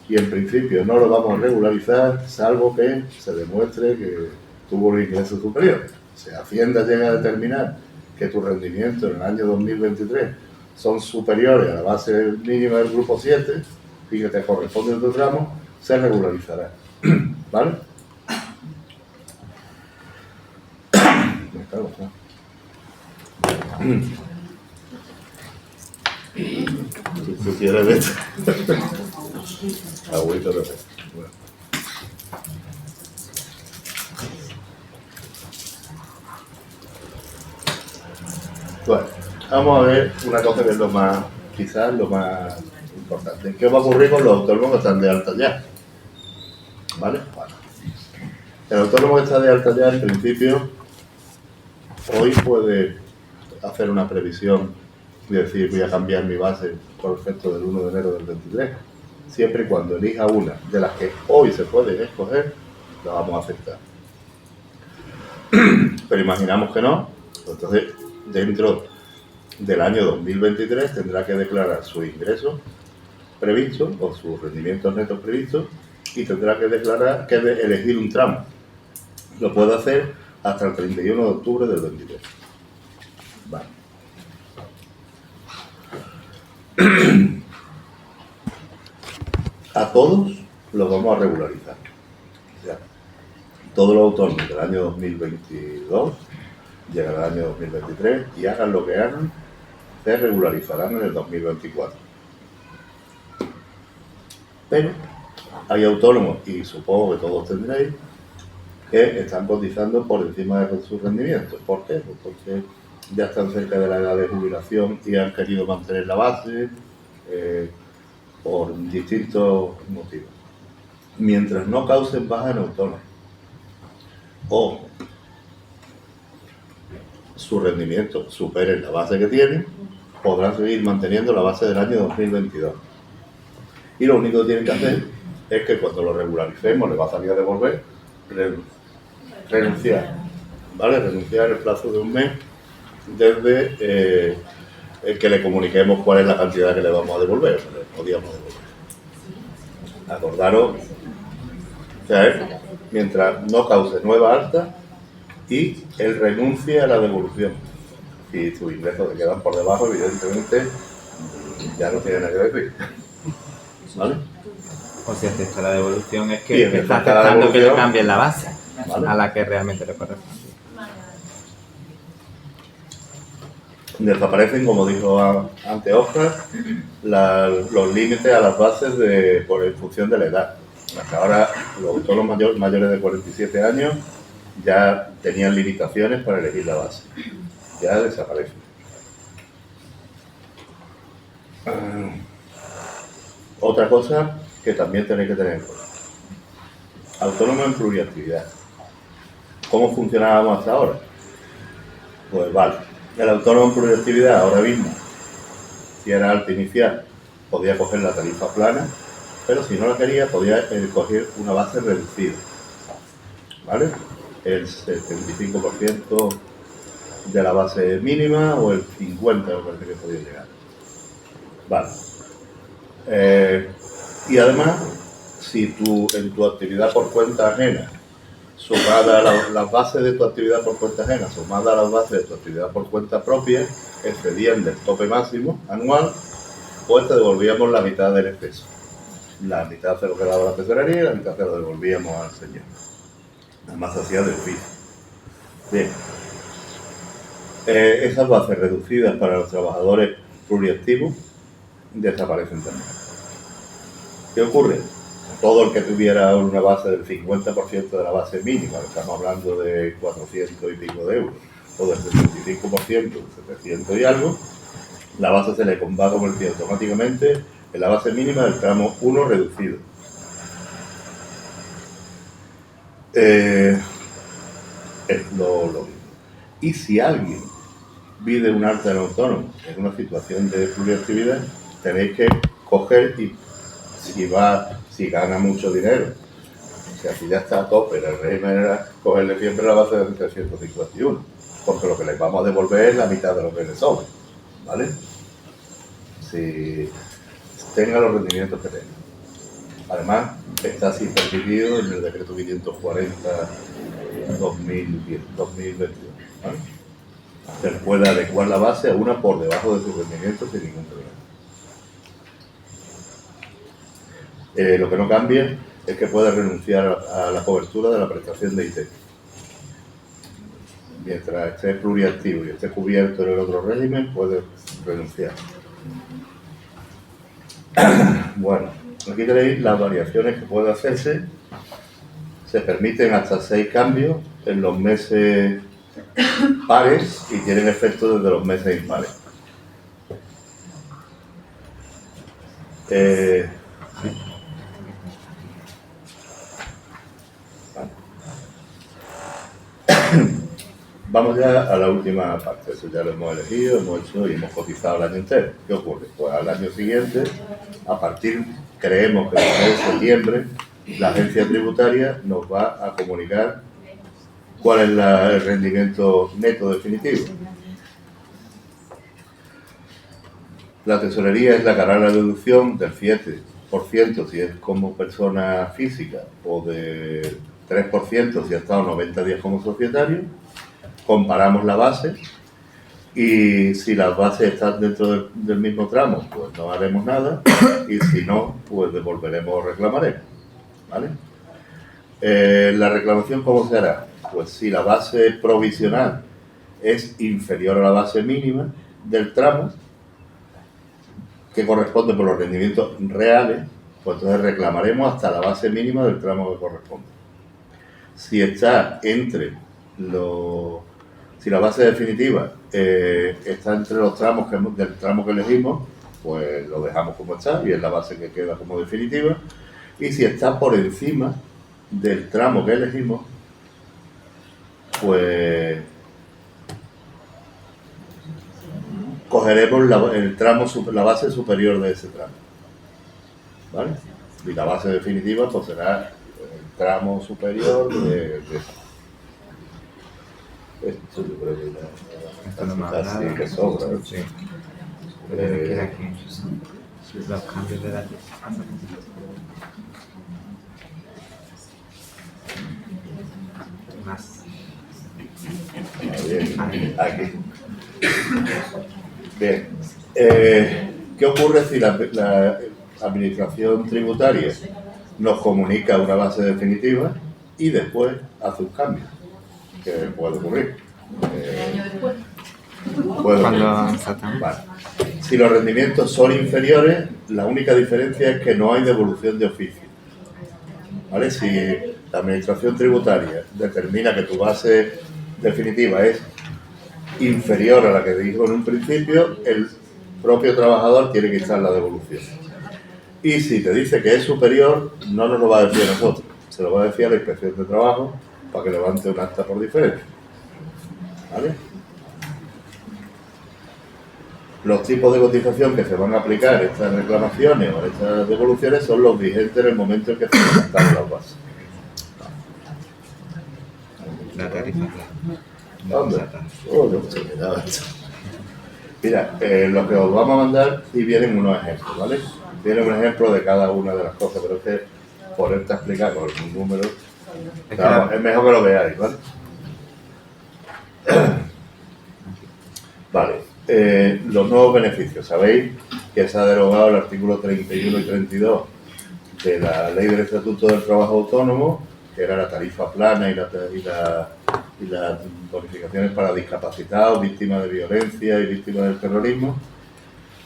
y en principio no lo vamos a regularizar salvo que se demuestre que tuvo un ingreso superior. Si Hacienda llega a determinar que tu rendimiento en el año 2023 son superiores a la base mínima del grupo 7 y que te corresponde tu tramo, se regularizará. ¿Vale? Me cago, ¿no? Si tú quieres ver agüita de pez. Bueno. Bueno, vamos a ver una cosa que es lo más, quizás lo más importante. ¿Qué va a ocurrir con los autónomos que están de alta ya? ¿Vale? Bueno. El autónomo que está de alta ya, en principio, hoy puede hacer una previsión y decir voy a cambiar mi base por efecto del 1 de enero del 23. Siempre y cuando elija una de las que hoy se pueden escoger, la vamos a aceptar. Pero imaginamos que no, entonces dentro del año 2023 tendrá que declarar su ingreso previsto o sus rendimientos netos previstos y tendrá que declarar que elegir un tramo. Lo puede hacer hasta el 31 de octubre del 23. Vale. A todos los vamos a regularizar. O sea, todos los autónomos del año 2022 llegan al año 2023 y hagan lo que hagan, se regularizarán en el 2024. Pero hay autónomos, y supongo que todos tendréis, que están cotizando por encima de sus rendimientos. ¿Por qué? Pues porque ya están cerca de la edad de jubilación y han querido mantener la base por distintos motivos. Mientras no causen baja en autónomos o su rendimiento supere la base que tienen, podrán seguir manteniendo la base del año 2022. Y lo único que tienen que hacer es que cuando lo regularicemos, le va a salir a devolver, renunciar. ¿Vale? Renunciar en el plazo de un mes desde el que le comuniquemos cuál es la cantidad que le vamos a devolver, o sea, le podíamos devolver. Acordaros, o sea, mientras no cause nueva alta y él renuncie a la devolución. Si sus ingresos se quedan por debajo, evidentemente ya no tiene nada que decir. ¿Vale? O si acepta la devolución es Sí, que en está efecto, la aceptando que le devolución, cambien la base ¿vale? a la que realmente le corresponde. Desaparecen, como dijo antes Oscar, los límites a las bases en función de la edad. Hasta ahora los autónomos mayores de 47 años ya tenían limitaciones para elegir la base. Ya desaparecen. Otra cosa que también tenéis que tener en cuenta. Autónomo en pluriactividad. ¿Cómo funcionábamos hasta ahora? Pues vale. El autónomo en pluriactividad ahora mismo, si era alta inicial, podía coger la tarifa plana, pero si no la quería, podía escoger una base reducida. ¿Vale? El 75% de la base mínima o el 50% me parece que podía llegar. Vale. Y además, si en tu actividad por cuenta ajena, sumada a las bases de tu actividad por cuenta ajena, sumada a las bases de tu actividad por cuenta propia, excedían del tope máximo anual, pues te devolvíamos la mitad del exceso. La mitad se lo quedaba la tesorería y la mitad se lo devolvíamos al señor. Además se hacía del FIF. Bien. Esas bases reducidas para los trabajadores pluriactivos desaparecen también. ¿Qué ocurre? Todo el que tuviera una base del 50% de la base mínima, estamos hablando de 400 y pico de euros, o del 75%, de 700 y algo, la base se le va a convertir automáticamente en la base mínima del tramo 1 reducido. Es lo mismo. Y si alguien pide un alta en autónomo en una situación de pluriactividad, tenéis que coger y si gana mucho dinero Si aquí ya está a tope, el régimen era cogerle siempre la base de 351, porque lo que les vamos a devolver es la mitad de lo que les sobra, ¿vale? Si tenga los rendimientos que tenga. Además, está así permitido en el decreto 540-2021, ¿vale? Se puede adecuar la base a una por debajo de su rendimiento sin ningún problema. Lo que no cambia es que puede renunciar a la cobertura de la prestación de IT. Mientras esté pluriactivo y esté cubierto en el otro régimen, puede renunciar. Bueno, aquí tenéis las variaciones que puede hacerse. Se permiten hasta 6 cambios en los meses pares y tienen efecto desde los meses impares. Vamos ya a la última parte. Eso ya lo hemos elegido, hemos hecho y hemos cotizado el año entero. ¿Qué ocurre? Pues al año siguiente, creemos que en el mes de septiembre, la agencia tributaria nos va a comunicar cuál es el rendimiento neto definitivo. La tesorería es la que hará la deducción del 7% si es como persona física o de 3% si ha estado 90 días como societario. Comparamos la base y si las bases están dentro del mismo tramo, pues no haremos nada y si no, pues devolveremos o reclamaremos, ¿vale? La reclamación, ¿cómo se hará? Pues si la base provisional es inferior a la base mínima del tramo, que corresponde por los rendimientos reales, pues entonces reclamaremos hasta la base mínima del tramo que corresponde. Si está si la base definitiva está entre los tramos del tramo que elegimos, pues lo dejamos como está y es la base que queda como definitiva. Y si está por encima del tramo que elegimos, pues cogeremos la base superior de ese tramo, ¿vale? Y la base definitiva pues será el tramo superior de esto. Yo creo que Esto no me ha así dado. que sobra, ¿no? Sí. Queda aquí. Los cambios de datos. Más. Bien, aquí. Bien. ¿Qué ocurre si la administración tributaria nos comunica una base definitiva y después hace un cambio? ¿Qué puede ocurrir? Puede ocurrir. Vale. Si los rendimientos son inferiores, la única diferencia es que no hay devolución de oficio, ¿vale? Si la administración tributaria determina que tu base definitiva es inferior a la que dijo en un principio, el propio trabajador tiene que echar la devolución. Y si te dice que es superior, no nos lo va a decir a nosotros, se lo va a decir a la Inspección de Trabajo para que levante un acta por diferencia, ¿vale? Los tipos de cotización que se van a aplicar estas reclamaciones o estas devoluciones son los vigentes en el momento en que se levantan las bases. La tarifa. ¿Dónde? No se me daba esto. Mira, lo que os vamos a mandar y vienen unos ejemplos, ¿vale? Viene un ejemplo de cada una de las cosas, pero es que ponerte a explicar con un número, claro, es mejor que lo veáis, ¿vale? Vale. Los nuevos beneficios. Sabéis que se ha derogado el artículo 31 y 32 de la Ley del Estatuto del Trabajo Autónomo, que era la tarifa plana y las bonificaciones para discapacitados, víctimas de violencia y víctimas del terrorismo.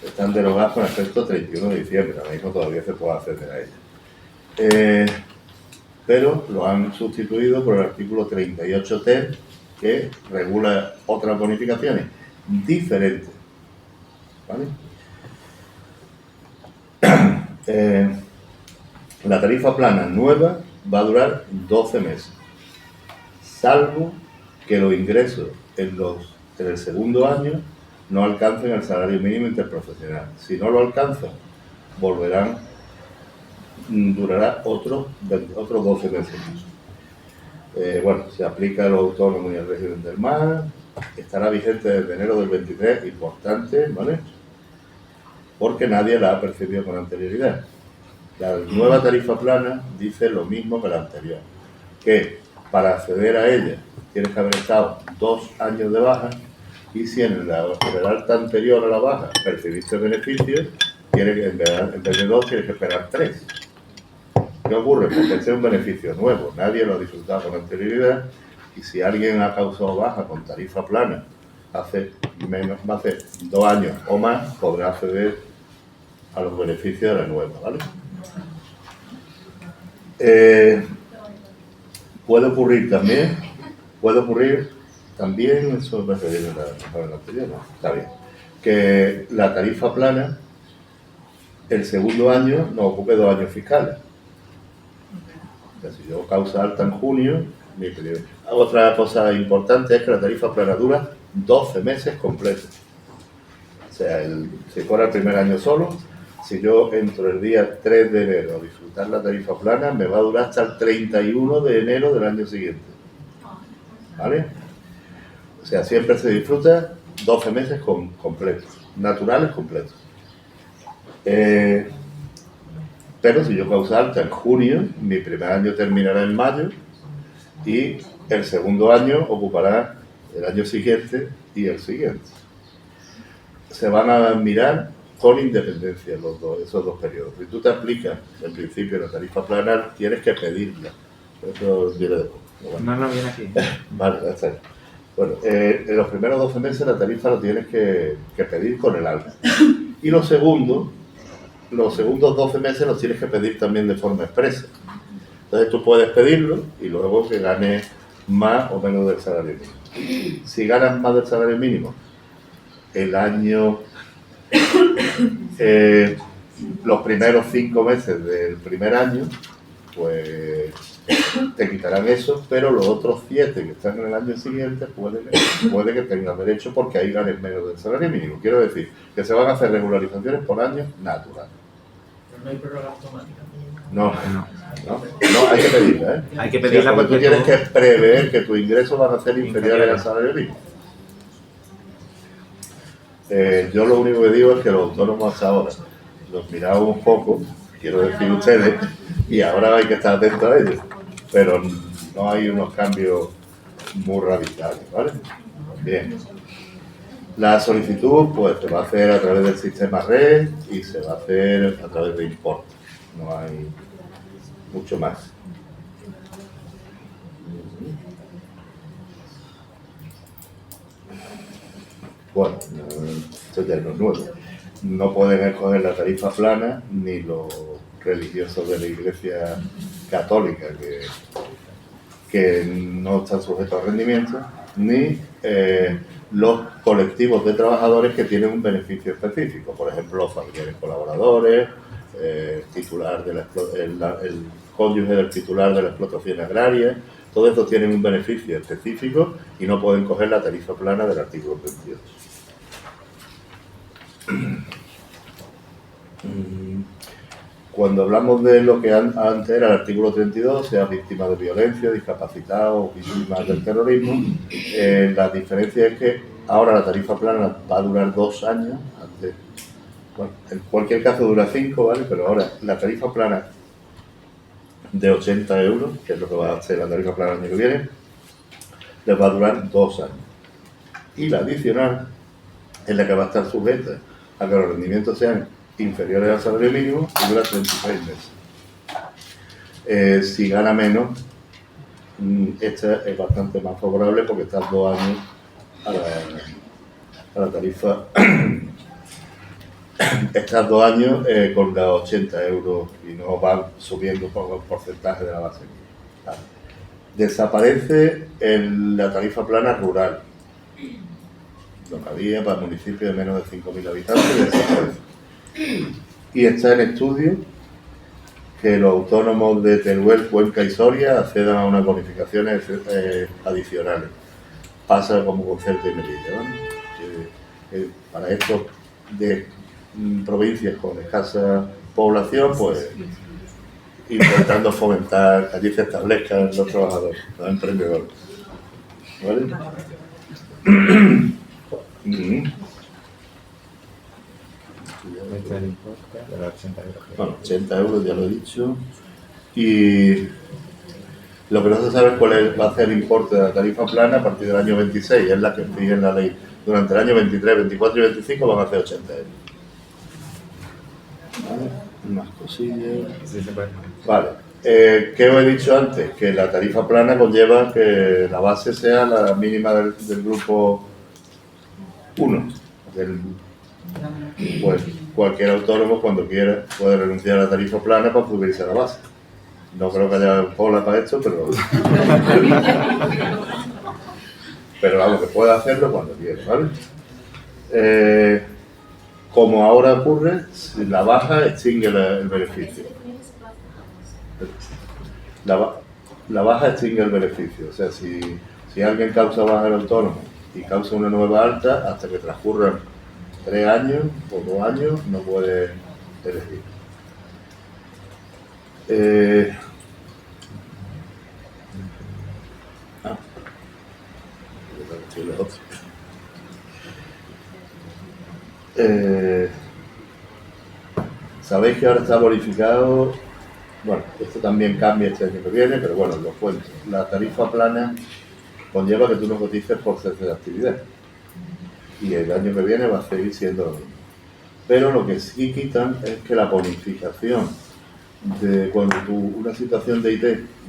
Están derogadas con efecto 31 de diciembre. Ahora mismo todavía se puede acceder a ellas. Pero lo han sustituido por el artículo 38T, que regula otras bonificaciones diferentes, ¿vale? La tarifa plana nueva va a durar 12 meses, salvo que los ingresos en el segundo año no alcancen el salario mínimo interprofesional. Si no lo alcanzan, volverán durará otros 12 meses. Bueno, se aplica a los autónomos y al régimen del mar, estará vigente desde enero del 23, importante, ¿vale? Porque nadie la ha percibido con anterioridad. La nueva tarifa plana dice lo mismo que la anterior, que para acceder a ella tienes que haber estado 2 años de baja, y si en el alta anterior a la baja percibiste beneficios, en vez de 2 tienes que esperar 3. ¿Qué ocurre? Porque este es un beneficio nuevo, nadie lo ha disfrutado con anterioridad, y si alguien ha causado baja con tarifa plana hace 2 años o más, podrá acceder a los beneficios de la nueva, ¿vale? Puede ocurrir también, eso me refiero a la anterior, ¿no? Está bien, que la tarifa plana, el segundo año, nos ocupe 2 años fiscales. O sea, si yo causa alta en junio, otra cosa importante es que la tarifa plana dura 12 meses completos. O sea, si fuera el primer año solo, si yo entro el día 3 de enero a disfrutar la tarifa plana, me va a durar hasta el 31 de enero del año siguiente. ¿Vale? O sea, siempre se disfruta 12 meses completos, naturales completos. Pero si yo causa alta en junio, mi primer año terminará en mayo y el segundo año ocupará el año siguiente y el siguiente. Se van a mirar con independencia esos dos periodos. Si tú te aplicas, en principio, la tarifa plana, tienes que pedirla. Eso viene después. No, viene aquí. Vale, ya está. Bueno, en los primeros 12 meses la tarifa lo tienes que pedir con el alta. Y los segundos 12 meses los tienes que pedir también de forma expresa. Entonces tú puedes pedirlo y luego que ganes más o menos del salario mínimo. Si ganas más del salario mínimo, el año, los primeros 5 meses del primer año, pues te quitarán eso, pero los otros 7 que están en el año siguiente puede que tengas derecho porque ahí ganes menos del salario mínimo. Quiero decir que se van a hacer regularizaciones por año natural. Pero no hay prórroga automática. No, hay que pedirla, ¿eh? Hay que pedirla porque tú tienes que prever que tus ingresos van a ser inferiores al salario mínimo. Yo lo único que digo es que los autónomos hasta ahora los miramos un poco, quiero decir ustedes, y ahora hay que estar atentos a ellos, pero no hay unos cambios muy radicales, ¿vale? Bien. La solicitud pues se va a hacer a través del sistema red y se va a hacer a través de importe, no hay mucho más. Bueno, esto ya no es nuevo. No pueden escoger la tarifa plana ni los religiosos de la Iglesia Católica que no están sujetos a rendimiento, ni los colectivos de trabajadores que tienen un beneficio específico, por ejemplo, los familiares colaboradores, titular el cónyuge del titular de la explotación agraria. Todos estos tienen un beneficio específico y no pueden coger la tarifa plana del artículo 28. Cuando hablamos de lo que antes era el artículo 32, sea víctima de violencia, discapacitado o víctima del terrorismo, la diferencia es que ahora la tarifa plana va a durar 2 años. Antes, bueno, en cualquier caso dura 5, ¿vale? Pero ahora la tarifa plana de 80 euros, que es lo que va a ser la tarifa plana el año que viene, les va a durar 2 años. Y la adicional es la que va a estar sujeta a que los rendimientos sean inferiores al salario mínimo y dura 36 meses. Si gana menos, esta es bastante más favorable porque estás 2 años a la tarifa. Estás 2 años con los 80 euros y no van subiendo por el porcentaje de la base. Vale. Desaparece la tarifa plana rural. Lo que había para municipios de menos de 5.000 habitantes desaparece. Y está en estudio que los autónomos de Teruel, Cuenca y Soria accedan a unas bonificaciones adicionales. Pasa como con Ceuta y Melilla, ¿no? Para estos de provincias con escasa población, pues intentando fomentar que allí se establezcan los trabajadores, los emprendedores. ¿Vale? Este es el importe de los 80 euros. Bueno, 80 euros, ya lo he dicho. Y lo que no se sabe es cuál va a ser el importe de la tarifa plana a partir del año 26, es la que fija en la ley. Durante el año 23, 24 y 25 van a ser 80 euros. ¿Vale? Unas cosillas. Sí, se puede. Vale. ¿Qué os he dicho antes? Que la tarifa plana conlleva que la base sea la mínima del grupo 1. Pues cualquier autónomo, cuando quiera, puede renunciar a la tarifa plana para subirse a la base. No creo que haya cola para esto, pero vamos, que puede hacerlo cuando quiera, ¿vale? Como ahora ocurre, si la baja extingue el beneficio. La baja extingue el beneficio. O sea, si alguien causa baja al autónomo y causa una nueva alta, hasta que transcurran 3 años o 2 años, no puede elegir. Sabéis que ahora está bonificado. Bueno, esto también cambia este año que viene, pero bueno, lo cuento. La tarifa plana conlleva que tú no cotices por cese de actividad. Y el año que viene va a seguir siendo lo mismo. Pero lo que sí quitan es que la bonificación de cuando una situación de IT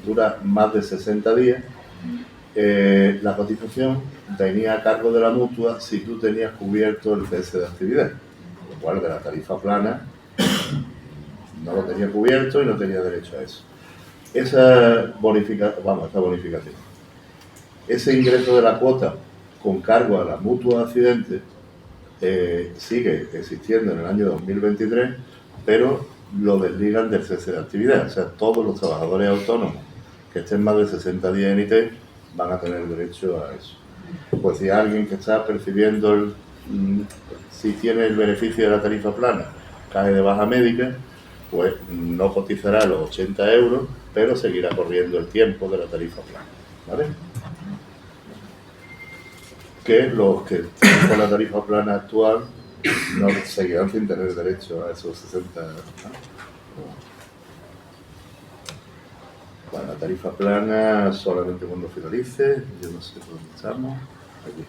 dura más de 60 días, la cotización tenía a cargo de la mutua si tú tenías cubierto el cese de actividad. Lo cual de la tarifa plana no lo tenía cubierto y no tenía derecho a eso. Esa bonificación, ese ingreso de la cuota con cargo a la mutua de accidentes sigue existiendo en el año 2023, pero lo desligan del cese de actividad. O sea, todos los trabajadores autónomos que estén más de 60 días en IT van a tener derecho a eso. Pues si alguien que está percibiendo, si tiene el beneficio de la tarifa plana, cae de baja médica, pues no cotizará los 80 euros, pero seguirá corriendo el tiempo de la tarifa plana, ¿vale? Que los que están con la tarifa plana actual no seguirán sin tener derecho a esos 60 euros, ¿no? Bueno, la tarifa plana solamente cuando finalice, yo no sé por dónde estamos, aquí.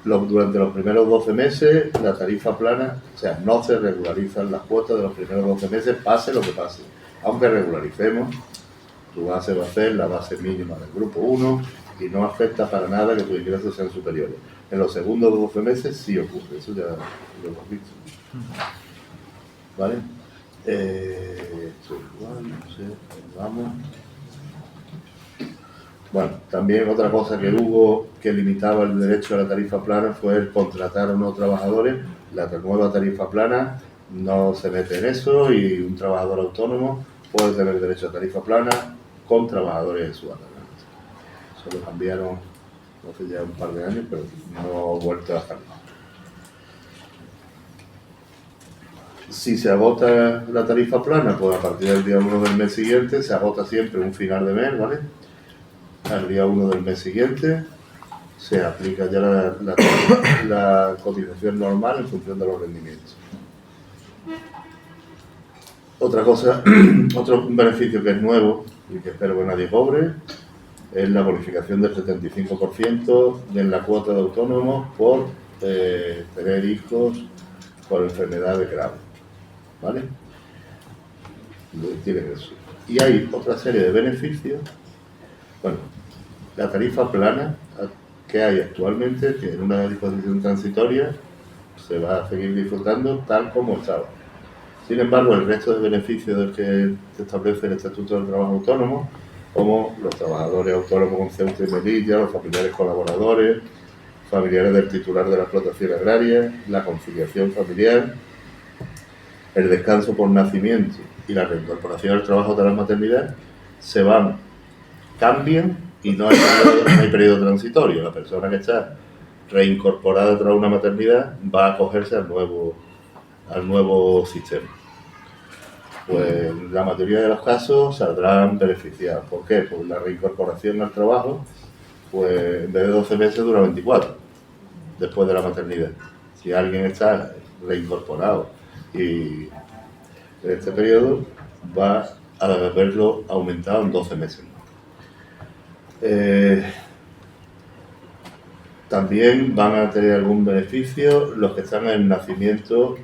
Durante los primeros 12 meses, la tarifa plana, o sea, no se regularizan las cuotas de los primeros 12 meses, pase lo que pase. Aunque regularicemos, tu base va a ser la base mínima del grupo 1 y no afecta para nada que tus ingresos sean superiores. En los segundos 12 meses sí ocurre, eso ya lo hemos visto. ¿Vale? Esto igual, no sé, vamos. Bueno, también otra cosa que hubo que limitaba el derecho a la tarifa plana fue el contratar a unos trabajadores. La nueva tarifa plana no se mete en eso y un trabajador autónomo puede tener derecho a tarifa plana con trabajadores en su banda. Eso lo cambiaron hace ya un par de años, pero no ha vuelto a hacerlo. Si se agota la tarifa plana, pues a partir del día 1 del mes siguiente, se agota siempre un final de mes, ¿vale? Al día 1 del mes siguiente se aplica ya la cotización normal en función de los rendimientos. Otra cosa, otro beneficio que es nuevo y que espero que nadie cobre es la bonificación del 75% de la cuota de autónomos por tener hijos con enfermedad de grave, ¿vale? Tienen eso. Y hay otra serie de beneficios. Bueno, la tarifa plana que hay actualmente, que en una disposición transitoria se va a seguir disfrutando tal como estaba. Sin embargo, el resto de beneficios del que se establece el Estatuto del Trabajo Autónomo, como los trabajadores autónomos con ceuta y melilla, los familiares colaboradores, familiares del titular de la explotación agraria, la conciliación familiar, el descanso por nacimiento y la reincorporación al trabajo de la maternidad, cambian y no hay periodo transitorio. La persona que está reincorporada tras una maternidad va a acogerse al nuevo al nuevo sistema. Pues en la mayoría de los casos saldrán beneficiados. ¿Por qué? Pues la reincorporación al trabajo, pues en vez de 12 meses dura 24, después de la maternidad. Si alguien está reincorporado y en este periodo va a verlo aumentado en 12 meses. También van a tener algún beneficio los que están en nacimiento,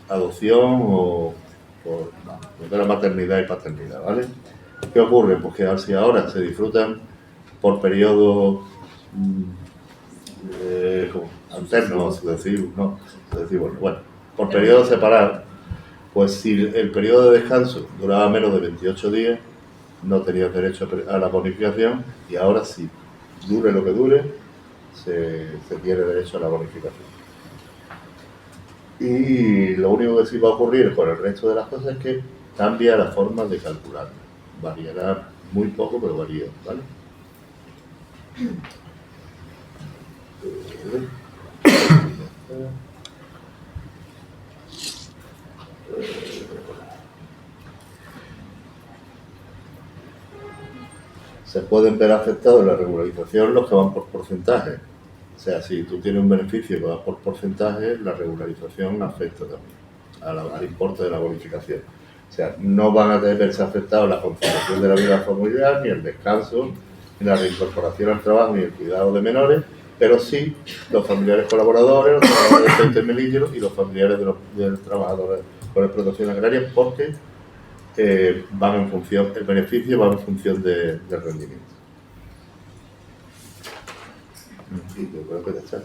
adopción o de la maternidad y paternidad, ¿vale? ¿Qué ocurre? Pues que si ahora se disfrutan por periodos alternos, bueno, por periodos separados, pues si el periodo de descanso duraba menos de 28 días, no tenías derecho a la bonificación, y ahora sí, dure lo que dure, se tiene derecho a la bonificación. Y lo único que sí va a ocurrir con el resto de las cosas es que cambia la forma de calcular. Variará muy poco, pero varía, ¿vale? Se pueden ver afectados en la regularización los que van por porcentaje. O sea, si tú tienes un beneficio que va por porcentaje, la regularización afecta también al importe de la bonificación. O sea, no van a verse afectados la conciliación de la vida familiar, ni el descanso, ni la reincorporación al trabajo, ni el cuidado de menores, pero sí los familiares colaboradores, los trabajadores intermedios y los familiares de los trabajadores con explotación agraria, porque van en función, el beneficio va en función del rendimiento. Sí, yo creo que ya está.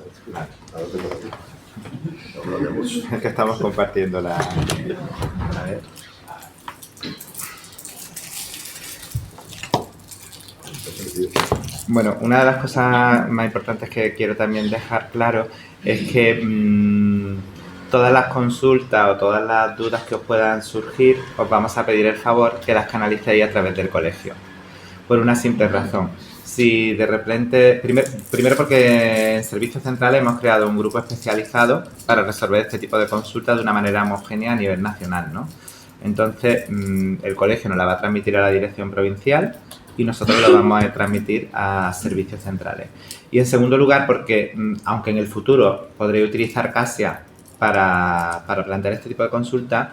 Ahora te toca a ti. Es que estamos compartiendo la... A ver. Bueno, una de las cosas más importantes que quiero también dejar claro es que todas las consultas o todas las dudas que os puedan surgir, os vamos a pedir el favor que las canalicéis a través del colegio. Por una simple razón. Si de repente, primero porque en Servicios Centrales hemos creado un grupo especializado para resolver este tipo de consultas de una manera homogénea a nivel nacional, ¿no? Entonces, el colegio nos la va a transmitir a la dirección provincial y nosotros lo vamos a transmitir a Servicios Centrales. Y en segundo lugar, porque aunque en el futuro podréis utilizar Casia para plantear este tipo de consultas,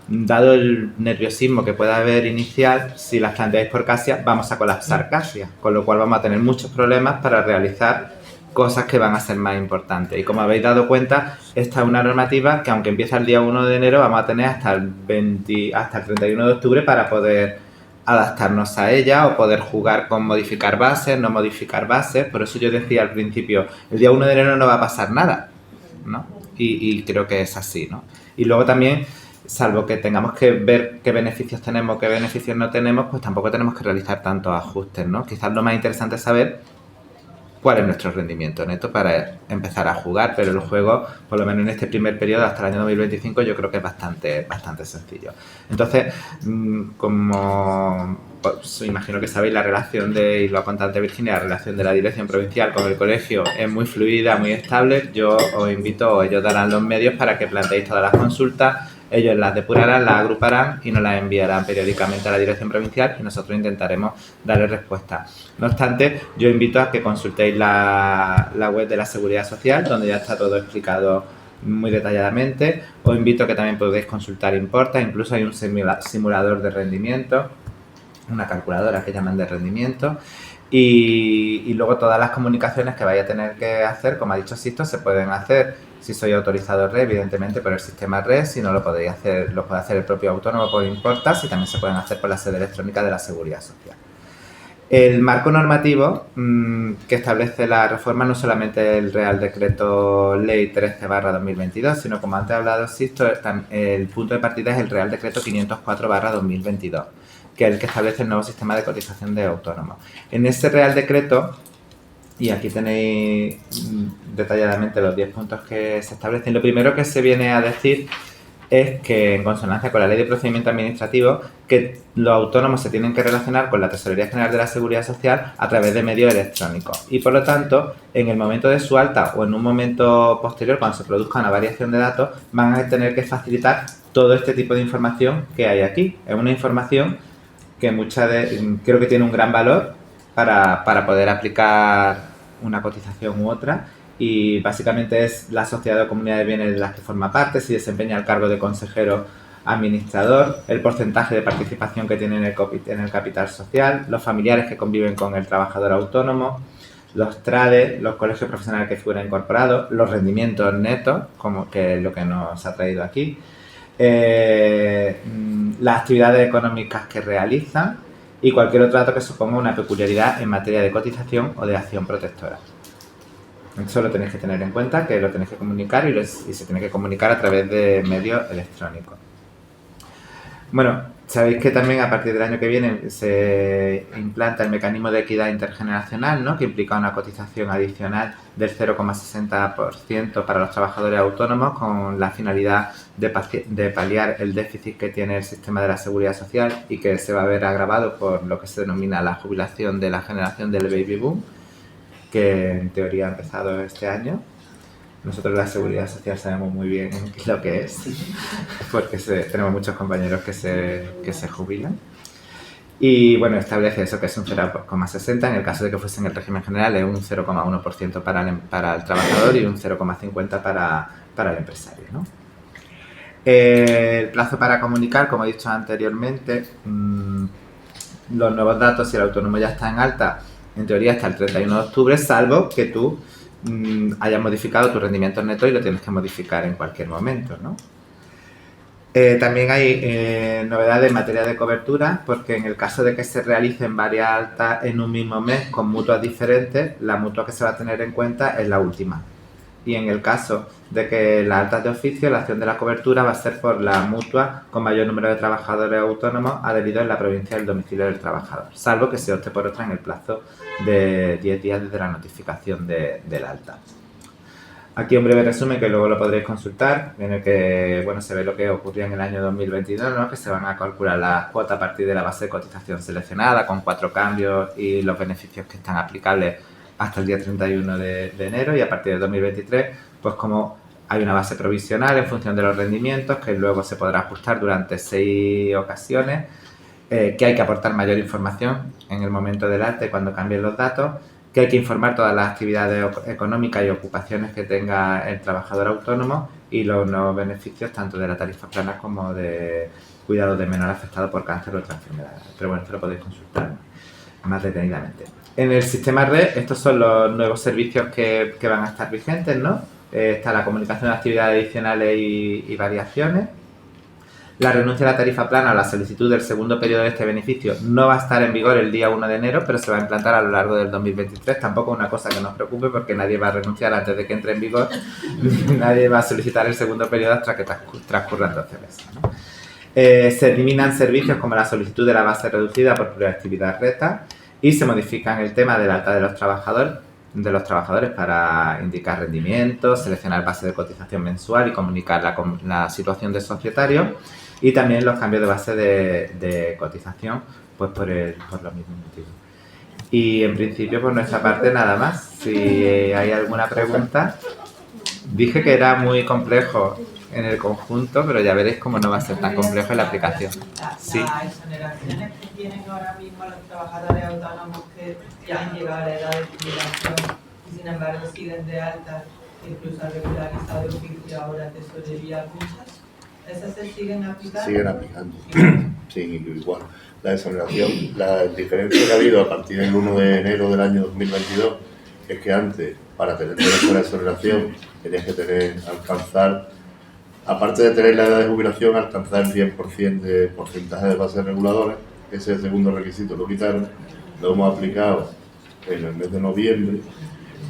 dado el nerviosismo que pueda haber inicial, si las planteáis por Casia, vamos a colapsar Casia, con lo cual vamos a tener muchos problemas para realizar cosas que van a ser más importantes. Y como habéis dado cuenta, esta es una normativa que, aunque empieza el día 1 de enero, vamos a tener hasta el 31 de octubre para poder adaptarnos a ella o poder jugar con modificar bases, no modificar bases. Por eso yo decía al principio, el día 1 de enero no va a pasar nada, ¿no? Y creo que es así, ¿no? Y luego también, salvo que tengamos que ver qué beneficios tenemos, qué beneficios no tenemos, pues tampoco tenemos que realizar tantos ajustes, ¿no? Quizás lo más interesante es saber cuál es nuestro rendimiento neto para empezar a jugar, pero el juego, por lo menos en este primer periodo hasta el año 2025, yo creo que es bastante sencillo. Entonces, como pues, imagino que sabéis, la relación y lo ha contado antes Virginia, la relación de la dirección provincial con el colegio es muy fluida, muy estable. Yo os invito, ellos darán los medios para que planteéis todas las consultas. Ellos las depurarán, las agruparán y nos las enviarán periódicamente a la dirección provincial y nosotros intentaremos darle respuesta. No obstante, yo invito a que consultéis la web de la Seguridad Social, donde ya está todo explicado muy detalladamente. Os invito a que también podéis consultar Importa, incluso hay un simulador de rendimiento, una calculadora que llaman de rendimiento. Y luego todas las comunicaciones que vaya a tener que hacer, como ha dicho Sisto, se pueden hacer si soy autorizado red, evidentemente por el sistema red. Si no, lo podéis hacer, lo puede hacer el propio autónomo por Importas, y también se pueden hacer por la sede electrónica de la Seguridad Social. El marco normativo que establece la reforma no solamente el Real Decreto Ley 13/2022, sino, como antes ha hablado Sisto, el punto de partida es el Real Decreto 504/2022, que es el que establece el nuevo sistema de cotización de autónomos. En ese Real Decreto, y aquí tenéis detalladamente los 10 puntos que se establecen, lo primero que se viene a decir es que, en consonancia con la Ley de Procedimiento Administrativo, que los autónomos se tienen que relacionar con la Tesorería General de la Seguridad Social a través de medios electrónicos. Y, por lo tanto, en el momento de su alta o en un momento posterior, cuando se produzca una variación de datos, van a tener que facilitar todo este tipo de información que hay aquí. Es una información que creo que tiene un gran valor para poder aplicar una cotización u otra. Y básicamente es la sociedad de comunidad de bienes de las que forma parte, si desempeña el cargo de consejero administrador, el porcentaje de participación que tiene en el capital social, los familiares que conviven con el trabajador autónomo, los TRADE, los colegios profesionales que figuran incorporados, los rendimientos netos, como que es lo que nos ha traído aquí, las actividades económicas que realizan y cualquier otro dato que suponga una peculiaridad en materia de cotización o de acción protectora. Eso lo tenéis que tener en cuenta, que lo tenéis que comunicar y se tiene que comunicar a través de medios electrónicos. Bueno, sabéis que también a partir del año que viene se implanta el mecanismo de equidad intergeneracional, ¿no? Que implica una cotización adicional del 0,60% para los trabajadores autónomos con la finalidad de paliar el déficit que tiene el sistema de la seguridad social y que se va a ver agravado por lo que se denomina la jubilación de la generación del baby boom, que en teoría ha empezado este año. Nosotros la seguridad social sabemos muy bien lo que es, porque tenemos muchos compañeros que se jubilan. Y bueno, establece eso, que es un 0,60, en el caso de que fuese en el régimen general es un 0,1% para el trabajador y un 0,50 para el empresario, ¿no? El plazo para comunicar, como he dicho anteriormente, los nuevos datos, si el autónomo ya está en alta, en teoría hasta el 31 de octubre, salvo que tú hayas modificado tu rendimiento neto y lo tienes que modificar en cualquier momento, ¿no? También hay novedades en materia de cobertura, porque en el caso de que se realicen varias altas en un mismo mes con mutuas diferentes, la mutua que se va a tener en cuenta es la última. Y en el caso de que las altas de oficio, la acción de la cobertura va a ser por la mutua con mayor número de trabajadores autónomos adheridos en la provincia del domicilio del trabajador, salvo que se opte por otra en el plazo de 10 días desde la notificación del alta. Aquí un breve resumen que luego lo podréis consultar, en el que se ve lo que ocurrió en el año 2022, ¿no? Que se van a calcular las cuotas a partir de la base de cotización seleccionada con 4 cambios y los beneficios que están aplicables hasta el día 31 de enero, y a partir de 2023, pues como hay una base provisional en función de los rendimientos que luego se podrá ajustar durante 6 ocasiones, que hay que aportar mayor información en el momento del alta y cuando cambien los datos, que hay que informar todas las actividades económicas y ocupaciones que tenga el trabajador autónomo y los nuevos beneficios tanto de la tarifa plana como de cuidado de menor afectado por cáncer o otras enfermedades. Pero bueno, esto lo podéis consultar más detenidamente. En el sistema red, estos son los nuevos servicios que van a estar vigentes, ¿no? Está la comunicación de actividades adicionales y variaciones. La renuncia a la tarifa plana o la solicitud del segundo periodo de este beneficio no va a estar en vigor el día 1 de enero, pero se va a implantar a lo largo del 2023. Tampoco es una cosa que nos preocupe porque nadie va a renunciar antes de que entre en vigor. Nadie va a solicitar el segundo periodo hasta que transcurran 12 meses, ¿no? Se eliminan servicios como la solicitud de la base reducida por actividad recta y se modifican el tema del alta de los trabajadores para indicar rendimientos, seleccionar base de cotización mensual y comunicar la situación de societario, y también los cambios de base de cotización pues por los mismos motivos. Y en principio por nuestra parte nada más. Si hay alguna pregunta, dije que era muy complejo en el conjunto, pero ya veréis cómo no va a ser tan complejo en la aplicación. Sí. Las exoneraciones que tienen ahora mismo los trabajadores autónomos que ya han llegado a la edad de jubilación y sin embargo siguen de alta, incluso regularizado de oficio ahora tesorería muchas, ¿esas se siguen aplicando? Siguen aplicando. Sí, igual. La exoneración, la diferencia que ha habido a partir del 1 de enero del año 2022 es que antes, para tener derecho a la exoneración, tenías que alcanzar, aparte de tener la edad de jubilación, alcanzar el 100% de porcentaje de bases reguladoras. Ese es el segundo requisito, lo quitaron, lo hemos aplicado en el mes de noviembre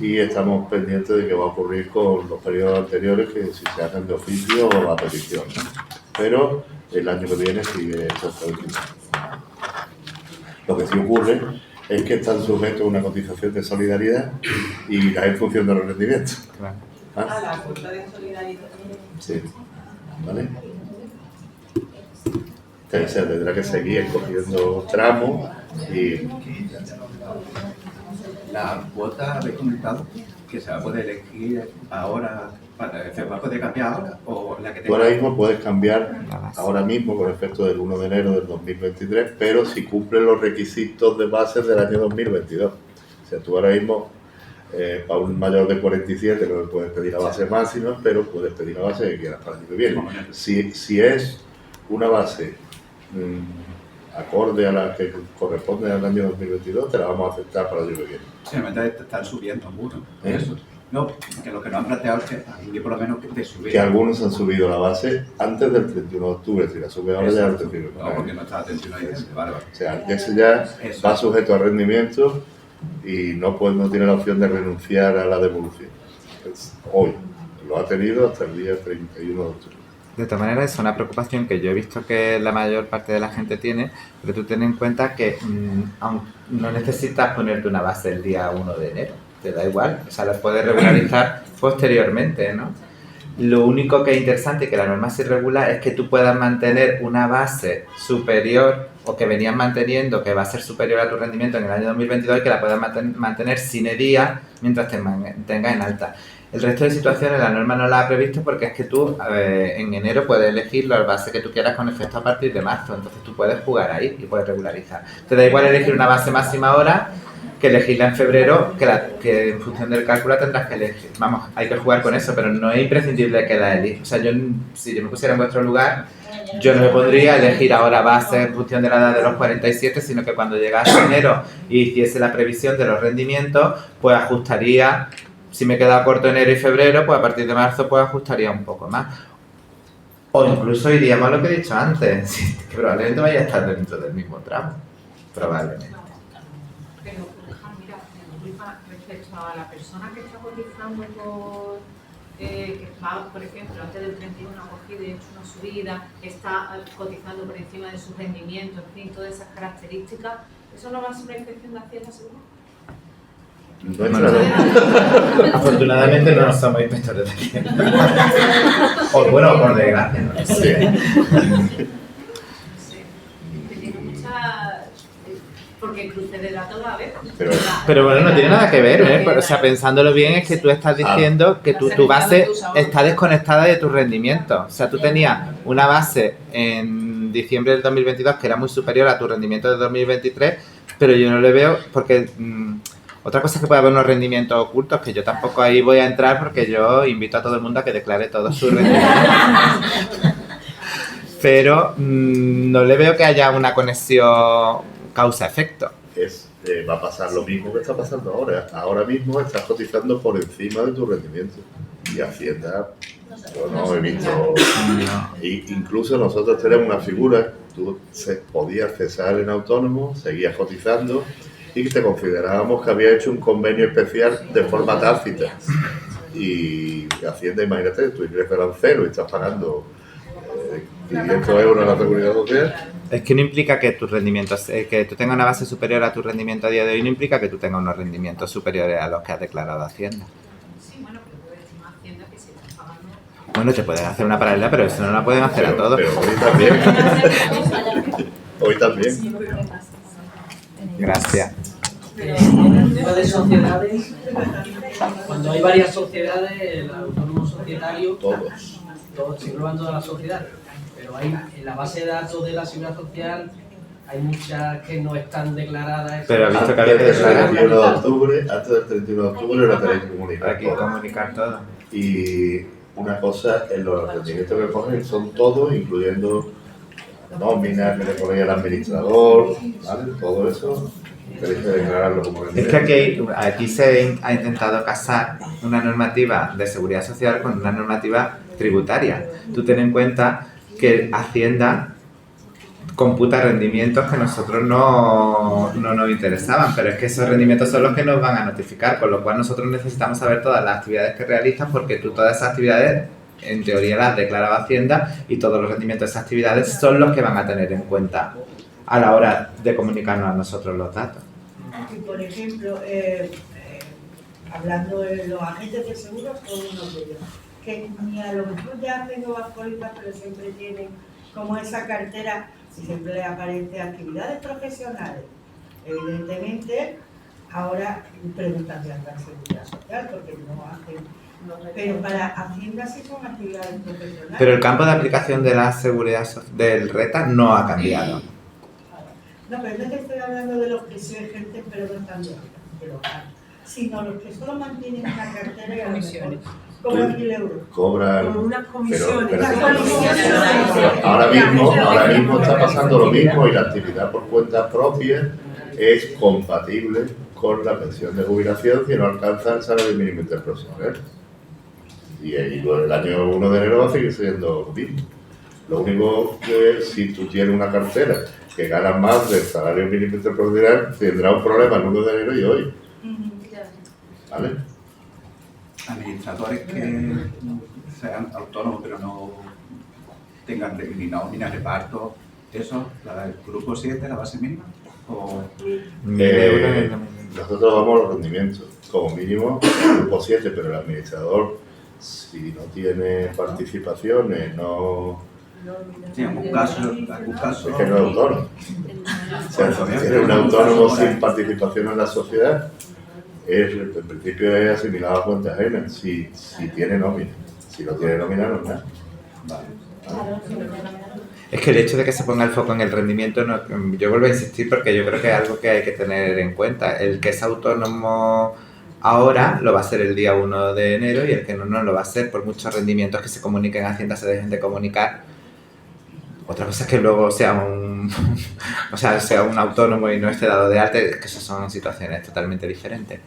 y estamos pendientes de qué va a ocurrir con los periodos anteriores, que si se hacen de oficio o a petición. Pero el año que viene sigue exactamente. Lo que sí ocurre es que están sujetos a una cotización de solidaridad y la en función de los rendimientos. Claro. La cuota de solidaridad. Sí. ¿Vale? se tendrá que seguir cogiendo tramos y... La cuota habéis comentado que se va a poder elegir ahora, se va a poder cambiar ahora o la que Tú tenga. ahora mismo puedes cambiar ahora mismo con efecto del 1 de enero del 2023, pero si cumplen los requisitos de base del año 2022. O sea, tú ahora mismo, para un mayor de 47 no le puedes pedir la base máxima, pero puedes pedir la base que quieras para el año que viene. Si es una base acorde a la que corresponde al año 2022, te la vamos a aceptar para el año que viene. Sí, realmente están subiendo algunos. Eso. No, que lo que nos han planteado es que aquí por lo menos de subir. Que algunos han subido la base antes del 31 de octubre, si la sube ahora ya el 31 de octubre. No, porque no está atención ahí. Vale. O sea, ese ya Eso. va sujeto a rendimiento y no tiene la opción de renunciar a la devolución. Hoy lo ha tenido hasta el día 31 de octubre. De todas maneras, es una preocupación que yo he visto que la mayor parte de la gente tiene, pero tú ten en cuenta que aún no necesitas ponerte una base el día 1 de enero, te da igual, o sea, las puedes regularizar posteriormente, ¿no? Lo único que es interesante y que la norma sí regula es que tú puedas mantener una base superior o que venías manteniendo, que va a ser superior a tu rendimiento en el año 2022 y que la puedas mantener sin día mientras te mantengas en alta. El resto de situaciones la norma no la ha previsto porque es que tú en enero puedes elegir la base que tú quieras con efecto a partir de marzo, entonces tú puedes jugar ahí y puedes regularizar. Te da igual elegir una base máxima ahora que elegirla en febrero, que en función del cálculo tendrás que elegir. Vamos, hay que jugar con eso, pero no es imprescindible que la elijas. O sea, si yo me pusiera en vuestro lugar, yo no me podría elegir ahora base en función de la edad de los 47, sino que cuando llegase enero y hiciese la previsión de los rendimientos, pues ajustaría. Si me queda corto enero y febrero, pues a partir de marzo pues ajustaría un poco más. O incluso iríamos a lo que he dicho antes, que probablemente vaya a estar dentro del mismo tramo. Probablemente. Pero, mira, respecto a la persona que está cotizando que va, por ejemplo, antes del 31 ha cogido y ha hecho una subida, está cotizando por encima de su rendimiento, en fin, todas esas características, ¿eso no va a ser una inspección de Hacienda seguro? No es Afortunadamente no somos inspectores de Hacienda. O bueno, por desgracia, no lo sé. Porque el cruce de datos va a haber. Pero bueno, no tiene nada que ver, ¿eh? O sea, pensándolo bien, es que tú estás diciendo que tu base está desconectada de tu rendimiento. O sea, tú tenías una base en diciembre del 2022 que era muy superior a tu rendimiento de 2023, pero yo no le veo porque... otra cosa es que puede haber unos rendimientos ocultos, que yo tampoco ahí voy a entrar porque yo invito a todo el mundo a que declare todos sus rendimientos. Pero no le veo que haya una conexión causa-efecto. Va a pasar lo mismo que está pasando ahora. Ahora mismo estás cotizando por encima de tu rendimiento. Y Hacienda, yo no he visto... Incluso nosotros tenemos una figura, tú podías cesar en autónomo, seguías cotizando y que te considerábamos que había hecho un convenio especial de forma tácita. Y Hacienda, imagínate, tu ingreso era cero y estás pagando 500 euros a la Seguridad Social. Es que no implica que tus rendimientos, que tú tengas una base superior a tu rendimiento a día de hoy, no implica que tú tengas unos rendimientos superiores a los que has declarado Hacienda. Sí, bueno, pero puede decir Hacienda que se está pagando. Bueno, te pueden hacer una paralela, pero eso no la pueden hacer a todos. Pero hoy también. Hoy también. Gracias. En el tema de sociedades, cuando hay varias sociedades, el autónomo societario, Todos. estoy hablando de la sociedad, pero hay en la base de datos de la Seguridad Social hay muchas que no están declaradas. Pero has visto que Antes había que del declarar. 31 de octubre, antes del 31 de octubre la tenéis que comunicar Aquí todo. comunicar todo. Y una cosa, en los rendimientos que ponen son todos, incluyendo nóminas que le pone el administrador, ¿vale? Todo eso tenéis que declararlo como Es rendimiento. que aquí se ha intentado casar una normativa de seguridad social con una normativa tributaria. Tú ten en cuenta que Hacienda computa rendimientos que nosotros no nos interesaban, pero es que esos rendimientos son los que nos van a notificar, con lo cual nosotros necesitamos saber todas las actividades que realizas porque tú todas esas actividades en teoría las declaraba Hacienda y todos los rendimientos de esas actividades son los que van a tener en cuenta a la hora de comunicarnos a nosotros los datos. Y por ejemplo, hablando de los agentes de seguros, son unos de ellos, que ni a lo mejor ya tengo más pólizas, pero siempre tienen como esa cartera siempre le aparece actividades profesionales. Evidentemente, ahora preguntan de la seguridad social porque no hacen. Pero para Hacienda sí son actividades profesionales. Pero el campo de aplicación de la seguridad del RETA no ha cambiado. No, pero no te estoy hablando de los que se ejercen pero no están de los sino los que solo mantienen una cartera y a lo mejor cobran 1.000 euros. Cobran. Con unas comisiones. Pero ahora mismo está pasando lo mismo y la actividad por cuenta propia es compatible con la pensión de jubilación si no alcanza el salario mínimo interprofesional. Y el año 1 de enero va a seguir siendo lo mismo. Lo único que si tú tienes una cartera que gana más del salario mínimo interprofesional, tendrá un problema el 1 de enero y hoy. ¿Vale? Administradores que sean autónomos pero no tengan ni nómina, reparto, eso, el grupo 7, la base mínima. O... Nosotros vamos a los rendimientos, como mínimo el grupo 7, pero el administrador, si no tiene participaciones, no... Sí, algún caso. Es que no es autónomo. O sea, si tiene un autónomo sin participación en la sociedad, en principio es asimilado a cuenta ajena, si tiene nómina. Si no tiene nómina, no es nada. Es que el hecho de que se ponga el foco en el rendimiento, yo vuelvo a insistir porque yo creo que es algo que hay que tener en cuenta. El que es autónomo ahora lo va a ser el día 1 de enero y el que no lo va a ser por muchos rendimientos que se comuniquen en Hacienda se dejen de comunicar. Otra cosa es que luego sea sea un autónomo y no esté dado de alta, que esas son situaciones totalmente diferentes.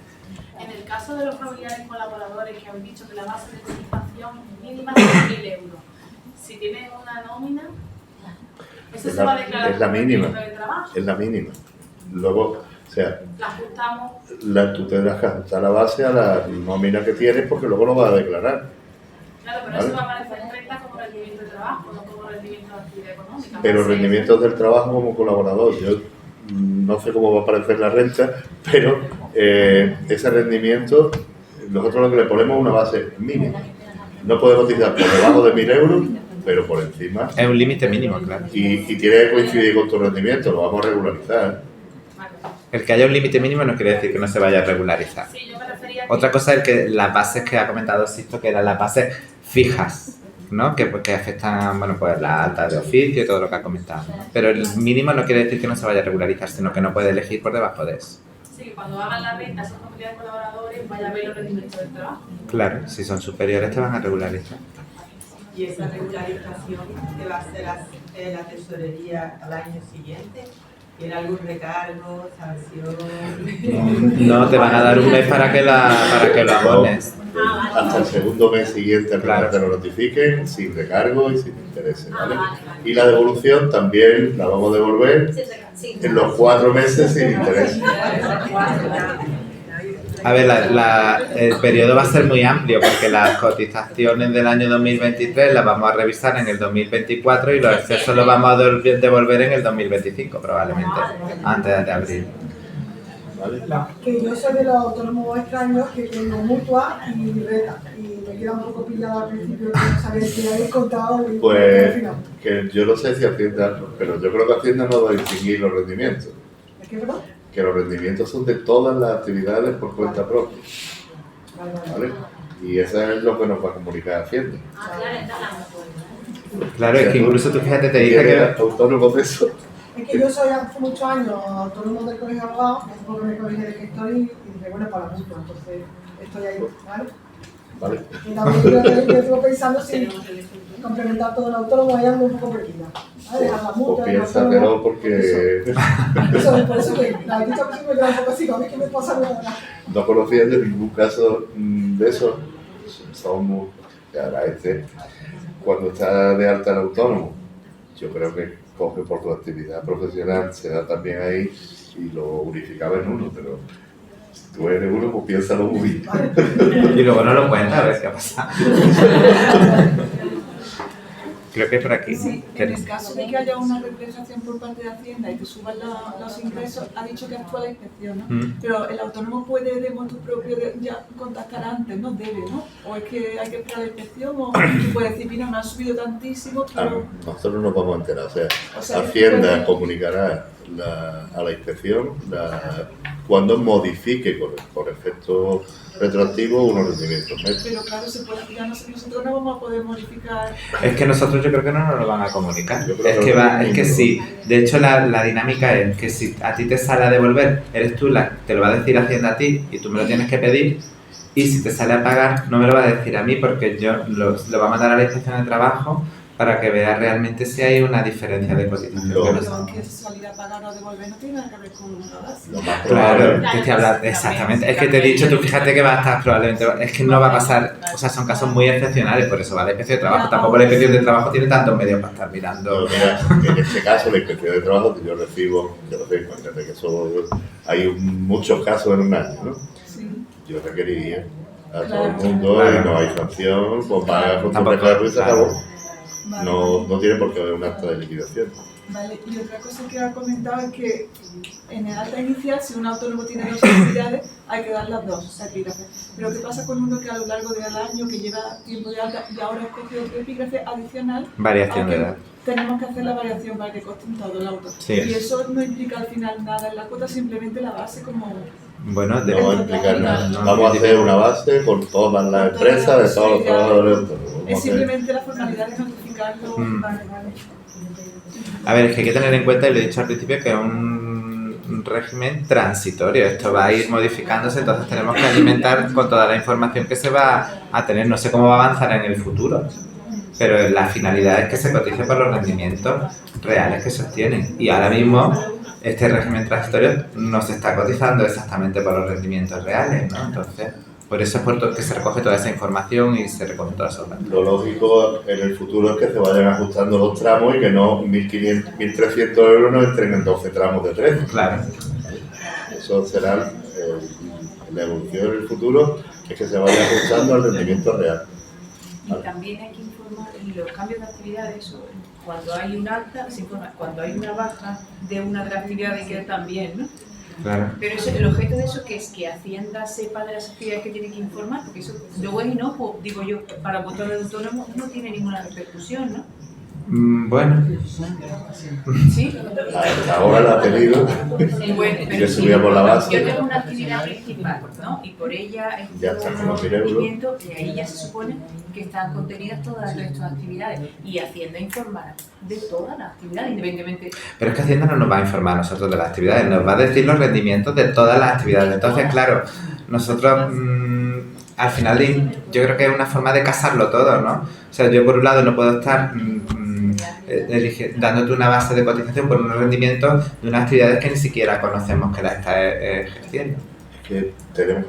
En el caso de los familiares colaboradores que habéis dicho que la base de cotización mínima es 1.000 euros, si tienen una nómina, eso se va a declarar es la mínima. como de trabajo. Es la mínima. Luego, o sea, La ajustamos. tú tendrás que ajustar la base a la nómina que tienes porque luego lo vas a declarar. Claro, pero ¿Vale? eso va a aparecer en renta como rendimiento de trabajo, no como rendimiento de actividad económica. Pero rendimientos del trabajo como colaborador, yo no sé cómo va a aparecer la renta, pero ese rendimiento, nosotros lo que le ponemos es una base mínima. No puede cotizar por debajo de 1.000 euros, pero por encima. Es un límite mínimo, claro. Y tiene que coincidir con tu rendimiento, lo vamos a regularizar. El que haya un límite mínimo no quiere decir que no se vaya a regularizar. Sí, yo me refería a Otra cosa es que las bases que ha comentado Sisto, que eran las bases fijas, ¿no? Que afectan, bueno, pues la alta de oficio y todo lo que ha comentado. Pero el mínimo no quiere decir que no se vaya a regularizar, sino que no puede elegir por debajo de eso. Sí, que cuando hagan la renta, esos familiares colaboradores, vaya a ver los rendimientos del trabajo. Claro, si son superiores te van a regularizar. Y esa regularización que va a hacer la tesorería al año siguiente, ¿tiene algún recargo, sanción? No, te van a dar un mes para que lo abones. Hasta el segundo mes siguiente Claro. te lo notifiquen, sin recargo y sin intereses, ¿vale? Y la devolución también la vamos a devolver en los 4 meses sin interés. A ver, el periodo va a ser muy amplio porque las cotizaciones del año 2023 las vamos a revisar en el 2024 y los excesos los vamos a devolver en el 2025 probablemente, antes de abril. ¿Vale? Que yo soy de los autónomos extraños que tengo mutua y reta y me queda un poco pillado al principio que no sabía si habéis contado y Pues al final. que yo no sé si Hacienda, pero yo creo que Hacienda no va a distinguir los rendimientos. ¿Es que verdad? Que los rendimientos son de todas las actividades por cuenta propia, ¿vale? Y eso es lo que nos va a comunicar Hacienda. Claro, es que incluso tú fíjate, te dice ¿Tienes que... autónomo de eso? Es que yo soy hace muchos años autónomo del colegio de abogados, hace poco me colegio de gestor y dije, bueno, para la mutua, entonces estoy ahí, ¿vale? ¿Vale? Y también yo estuve pensando si complementar todo el autónomo hay algo un poco pequeño, ¿vale? Dejar la mutua, Pues el autónomo. piénsatelo porque Eso, por eso que la dicha que me queda un poco así, a mí que me pasa nada. no conocía de ningún caso de eso. Somos, que agradece cuando está de alta el autónomo. Yo creo que coge por tu actividad profesional, se da también ahí y lo unificaba en uno, pero si tú eres uno, pues piénsalo muy bien. Y luego no lo cuenta, a ver qué ha pasado. Creo que es por aquí. Sí, en el caso de que haya una representación por parte de Hacienda y que suban los ingresos, ha dicho que actúa la inspección, ¿no? Pero el autónomo puede de motu propio ya contactar antes, no debe, ¿no? O es que hay que esperar la inspección o puede decir, mira, me ha subido tantísimo, pero... Nosotros nos vamos a enterar, o sea que Hacienda comunicará a la inspección cuando modifique con efecto retroactivo unos rendimientos netos. Pero claro, ya nosotros no vamos a poder modificar... Es que nosotros yo creo que no nos lo van a comunicar. Es que sí. De hecho, la dinámica es que si a ti te sale a devolver, eres tú te lo va a decir Hacienda a ti y tú me lo tienes que pedir. Y si te sale a pagar, no me lo va a decir a mí porque yo lo va a mandar a la inspección de trabajo para que vea realmente si hay una diferencia de cotización. Pero que salir a pagar o devolver no tiene nada que ver con una base. Claro, te estoy hablando, exactamente. Es que te he dicho, tú fíjate que va a estar probablemente, es que no va a pasar, o sea, son casos muy excepcionales, por eso va la inspección de trabajo. Tampoco la inspección de trabajo tiene tantos medios para estar mirando. Mira, en este caso, la inspección de trabajo que yo recibo, imagínate que hay muchos casos en un año, ¿no? Sí. Yo requeriría a todo el mundo y no hay sanción, pues paga con tu reclamo y se acabó. Vale. No tiene por qué haber un acta de liquidación. Vale, y otra cosa que ha comentado es que en el acta inicial, si un autónomo tiene dos actividades, hay que dar las dos epígrafes. Pero ¿qué pasa con uno que a lo largo del año, que lleva tiempo de alta y ahora escoge otro epígrafe adicional? Variación de edad. Tenemos que hacer la variación para que coste todo el auto. Sí. Y eso no implica al final nada en la cuota, simplemente la base como... Bueno, no va a implicar nada. Vamos a hacer una base con todas las empresas de todos los trabajadores autónomos. Es simplemente la formalidad de notificarlo. Vale. A ver, es que hay que tener en cuenta, y lo he dicho al principio, que es un régimen transitorio. Esto va a ir modificándose, entonces tenemos que alimentar con toda la información que se va a tener. No sé cómo va a avanzar en el futuro, pero la finalidad es que se cotice por los rendimientos reales que se obtienen. Y ahora mismo este régimen transitorio no se está cotizando exactamente por los rendimientos reales, ¿no? Entonces, por eso es por que se recoge toda esa información y se recoge toda esa información. Lo lógico en el futuro es que se vayan ajustando los tramos y que no 1.500, 1.300 euros no entren en 12 tramos de 13. Claro. Eso será la evolución en el futuro, es que se vaya ajustando al rendimiento real. Y también hay que informar en los cambios de actividades, eso, cuando hay un alta, se informa, cuando hay una baja de una de las actividades que también, ¿no? Claro. Pero eso, el objeto de eso que es que Hacienda sepa de las actividades que tiene que informar, porque eso luego es inocuo, digo yo, para votar de autónomo no tiene ninguna repercusión, ¿no? Bueno. Sí. Ahora la ha tenido. Bueno, que subíamos la base. Yo tengo una actividad principal, ¿no? Y por ella Ya está con los 1.000 euros. Y ahí ya se supone que están contenidas todas estas actividades. Y Hacienda informará de todas las actividades, independientemente. Pero es que Hacienda no nos va a informar a nosotros de las actividades, nos va a decir los rendimientos de todas las actividades. Entonces, claro, nosotros al final yo creo que es una forma de casarlo todo, ¿no? O sea, yo por un lado no puedo estar dándote una base de cotización por unos rendimientos de unas actividades que ni siquiera conocemos que la estás ejerciendo.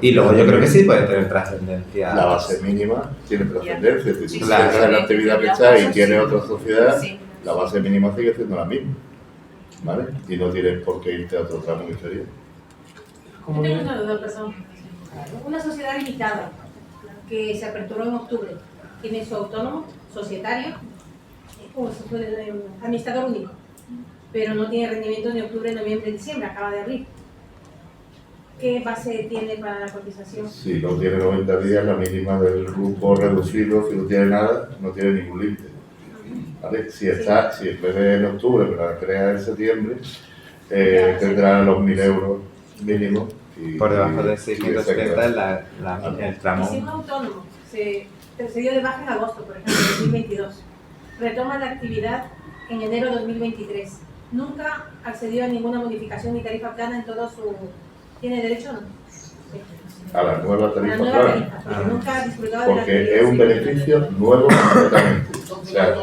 Y luego yo creo que sí puede tener trascendencia. La base mínima tiene trascendencia. Si tú Claro. estás en la actividad que está y tienes otra sociedad, la base mínima sigue siendo la misma. ¿Vale? Y no tienes por qué irte a otro tramo inferior. Yo tengo una duda, perdón. Una sociedad limitada que se aperturó en octubre, tiene su autónomo, societario, o administrador único, pero no tiene rendimientos de octubre, noviembre, diciembre, acaba de abrir. ¿Qué base tiene para la cotización? Si no tiene 90 días, la mínima del grupo reducido, si no tiene nada, no tiene ningún límite. ¿Vale? Si en vez de en octubre, pero la crea en septiembre, tendrá los 1.000 euros mínimos. Por debajo de 670 el tramo. Y si un autónomo se dio de baja en agosto, por ejemplo, de 2022, retoma la actividad en enero de 2023, nunca accedió a ninguna modificación ni tarifa plana en todo su... ¿Tiene derecho o no? A la nueva tarifa nueva plana. tarifa, nunca ha disfrutado de la Porque actividad es un beneficio nuevo completamente. O sea,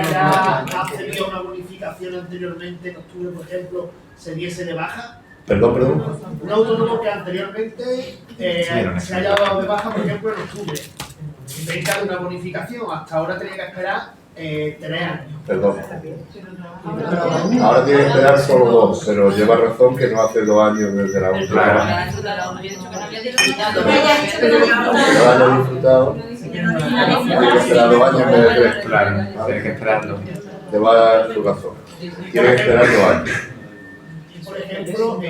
¿Ha accedido a una bonificación anteriormente en octubre, por ejemplo, se diese de baja? Perdón. Un autónomo que anteriormente se haya dado de baja, por ejemplo, en octubre. En vez de dar una bonificación, hasta ahora tenía que esperar 3 años. Perdón. Ahora tiene que esperar solo 2, pero lleva razón que no hace 2 años desde la última. No lo haya disfrutado que esperar 2 años en vez de 3. Claro, tienes que esperarlo. Te va a dar tu razón. Tienes que esperar 2 años. Por ejemplo,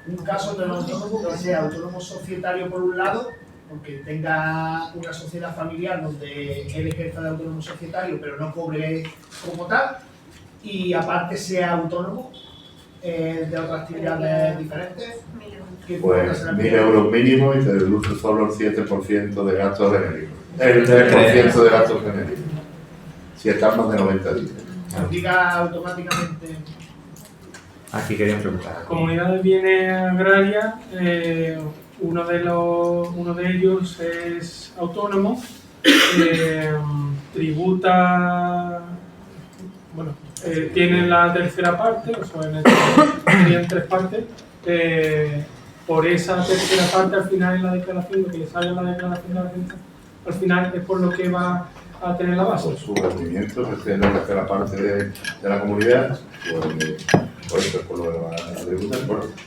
un caso de un autónomo que sea autónomo societario por un lado, porque tenga una sociedad familiar donde él ejerza de autónomo societario pero no cobre como tal, y aparte sea autónomo de otras actividades diferentes. Pues 1.000 euros mínimo y te deduce solo el 7% de gastos genéricos. El 3% de gastos genéricos. Si estás más de 90 días. Se aplica automáticamente. Aquí querían preguntar. Comunidad de bienes agrarias, uno de ellos es autónomo, tributa, bueno, tiene la tercera parte, o sea, serían 3 partes. Por esa tercera parte, al final en la declaración, lo que le sale en la declaración de la renta, al final es por lo que va a tener la base. Por su rendimiento, que es la tercera parte de la comunidad, por eso es por lo que va a tributar,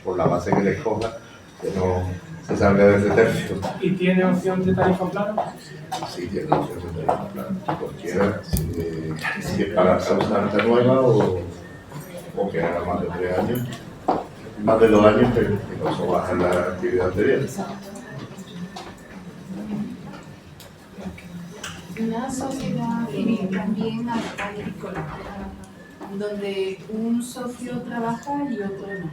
por la base que le escoja, que no se salga de ese tercio. ¿Y tiene opción de tarifa plana? Sí, tiene opción de tarifa plana. Cualquiera, si es para causante nueva o que haga más de 3 años. Más de 2 años que no baja la actividad anterior. Una sociedad civil también agrícola, donde un socio trabaja y otro no.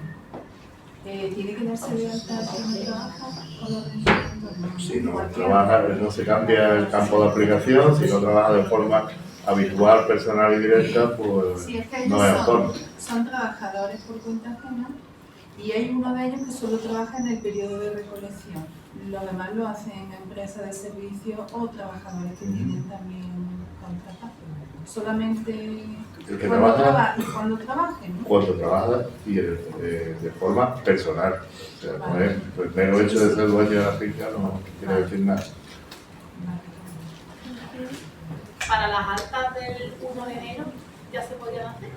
¿Tiene que darse de alta si no trabaja con los rendimientos? Si no trabaja, no se cambia el campo de aplicación, si no trabaja de forma habitual, personal y directa, pues sí, es que no es autónomo. Son trabajadores por cuenta ajena y hay uno de ellos que solo trabaja en el periodo de recolección. Los demás lo hacen empresas de servicio o trabajadores que tienen también contratados. Solamente El que cuando trabaja, cuando trabajen, ¿no? Cuando trabaja y de forma personal. O sea, no es, el mero hecho de ser dueño de la finca no quiere decir nada. Para las altas del 1 de enero ya se podrían hacer.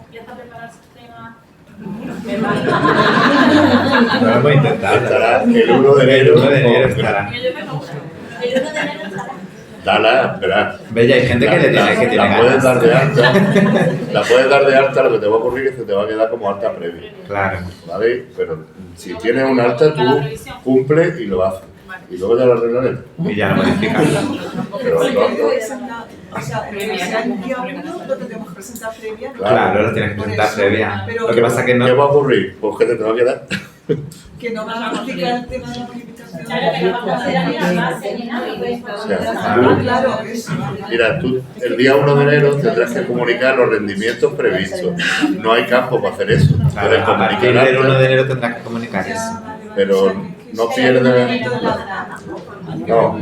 Empieza a prepararse el tema. No lo hemos intentado. Estará el 1 de enero. El 1 de enero estará. El 1 de enero estará. Dala, espera. Bella, hay gente que le tiene que tiene la puedes ganas. dar de alta. La puedes dar de alta, lo que te va a ocurrir es que te va a quedar como alta previa. Claro. ¿Vale? Pero si tienes un alta, tú cumple y lo haces. Y luego ya lo arreglaré. Y ya lo modificamos. Pero Sí, no, o sea, sea el día 1 lo tenemos que presentar previa. Claro, lo tienes que presentar previa. Pero- Lo que pasa es que no. ¿Qué va a ocurrir? Pues que te va a quedar. Que no van a modificar el tema de la modificación. Claro, que no vamos a hacer a la base ni nada, pues. O sea, Claro, eso. Mira, tú el día 1 de enero tendrás que comunicar los rendimientos previstos. No hay campo para hacer eso. Claro, Puedes a partir comunicar del 1 antes, de enero tendrás que comunicar eso. pero no pierdas. No.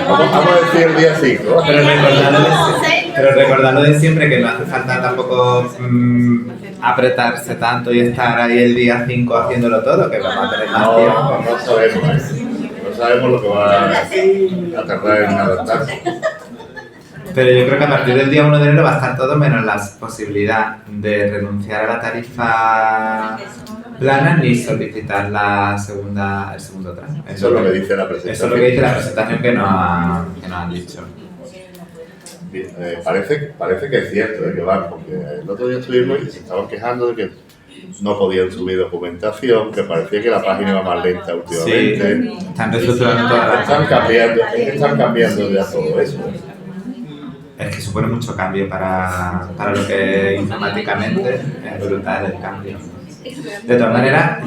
Vamos a decir el día 5. Pero recordando de siempre que no hace falta tampoco apretarse tanto y estar ahí el día 5 haciéndolo todo, que vamos a tener más tiempo. No sabemos. No sabemos lo que va a tardar en adaptarse. Pero yo creo que a partir del día 1 de enero va a estar todo menos la posibilidad de renunciar a la tarifa plana ni solicitar el segundo tramo. Eso es lo que dice la presentación. Eso es lo que dice la presentación que nos han dicho. Bien, parece que es cierto que van, porque el otro día estuvimos y se estaban quejando de que no podían subir documentación, que parecía que la página iba más lenta últimamente. Sí, están reestructurando toda la Están cambiando ya todo eso. Es que supone mucho cambio para lo que informáticamente es brutal el cambio. De todas maneras,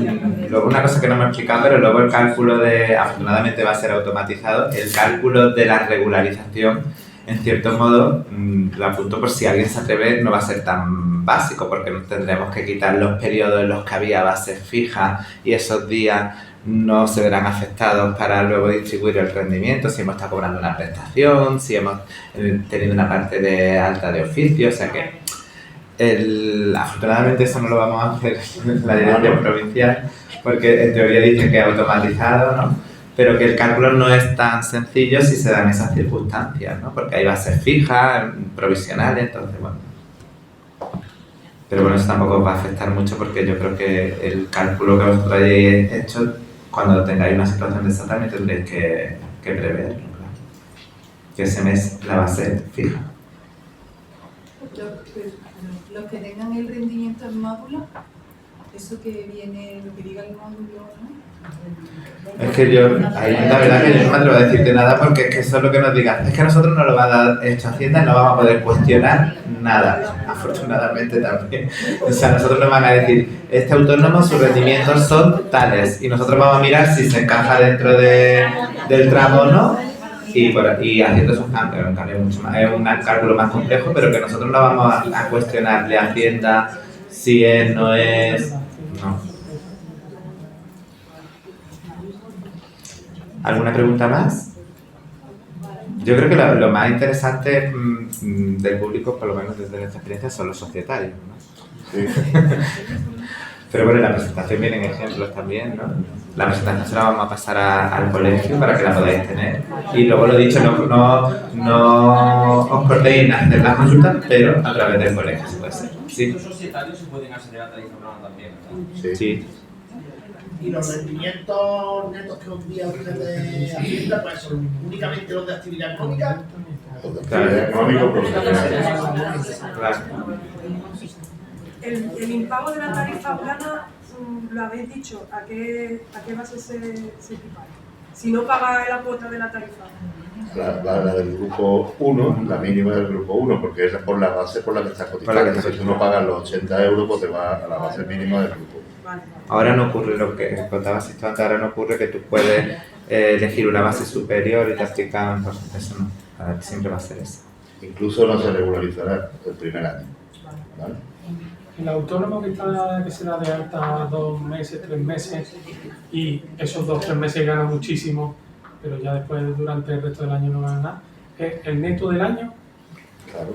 luego una cosa que no me he explicado, pero luego el cálculo afortunadamente va a ser automatizado, el cálculo de la regularización, en cierto modo, lo apunto por si alguien se atreve, no va a ser tan básico, porque tendremos que quitar los periodos en los que había bases fijas y esos días no se verán afectados para luego distribuir el rendimiento, si hemos estado cobrando una prestación, si hemos tenido una parte de alta de oficio, o sea que afortunadamente eso no lo vamos a hacer en la dirección provincial, porque en teoría dice que es automatizado, ¿no? Pero que el cálculo no es tan sencillo si se dan esas circunstancias, ¿no? Porque hay bases fijas, provisionales, entonces bueno. Pero bueno, eso tampoco va a afectar mucho porque yo creo que el cálculo que vosotros hayáis hecho, cuando tengáis una situación de esa también tendréis que que preverlo, claro. Que ese mes la base fija. Los que tengan el rendimiento en módulo, eso que viene, lo que diga el módulo, ¿no? Es que yo, ahí la verdad que yo no me atrevo a decirte nada porque es que eso es lo que nos digan. Es que a nosotros nos lo va a dar esto Hacienda y no vamos a poder cuestionar nada, afortunadamente también. O sea, nosotros nos van a decir, este autónomo, sus rendimientos son tales y nosotros vamos a mirar si se encaja dentro del tramo o no y haciendo esos cambios. Es un cálculo más complejo, pero que nosotros no vamos a cuestionarle a Hacienda si es, no es, no. ¿Alguna pregunta más? Yo creo que lo más interesante del público, por lo menos desde nuestra experiencia, son los societarios, ¿no? Sí. Pero bueno, en la presentación vienen ejemplos también, ¿no? La presentación se la vamos a pasar al colegio para que la podáis tener. Y luego lo dicho, no os cortéis en hacer las consultas, pero a través del colegio se puede hacer. Sí. Los societarios se pueden acceder a tarifa plana también, ¿verdad? Sí. Y los rendimientos netos que os día ustedes Hacienda, pues son únicamente los de actividad económica. Claro. El impago de la tarifa plana, lo habéis dicho, ¿a qué base se equipara? Si no paga la cuota de la tarifa. La del grupo 1, la mínima del grupo 1, porque esa es por la base por la que estás cotizando. Si tú no pagas los 80 euros, pues te va a la base mínima del grupo 1. Ahora no ocurre lo que contabas esto antes, ahora no ocurre que tú puedes elegir una base superior y te aplican, pues eso no, ahora siempre va a ser eso. Incluso no se regularizará el primer año. ¿Vale? El autónomo que se da de alta 2 meses, 3 meses y esos 2 o 3 meses gana muchísimo, pero ya después durante el resto del año no gana nada, ¿es el neto del año? Claro,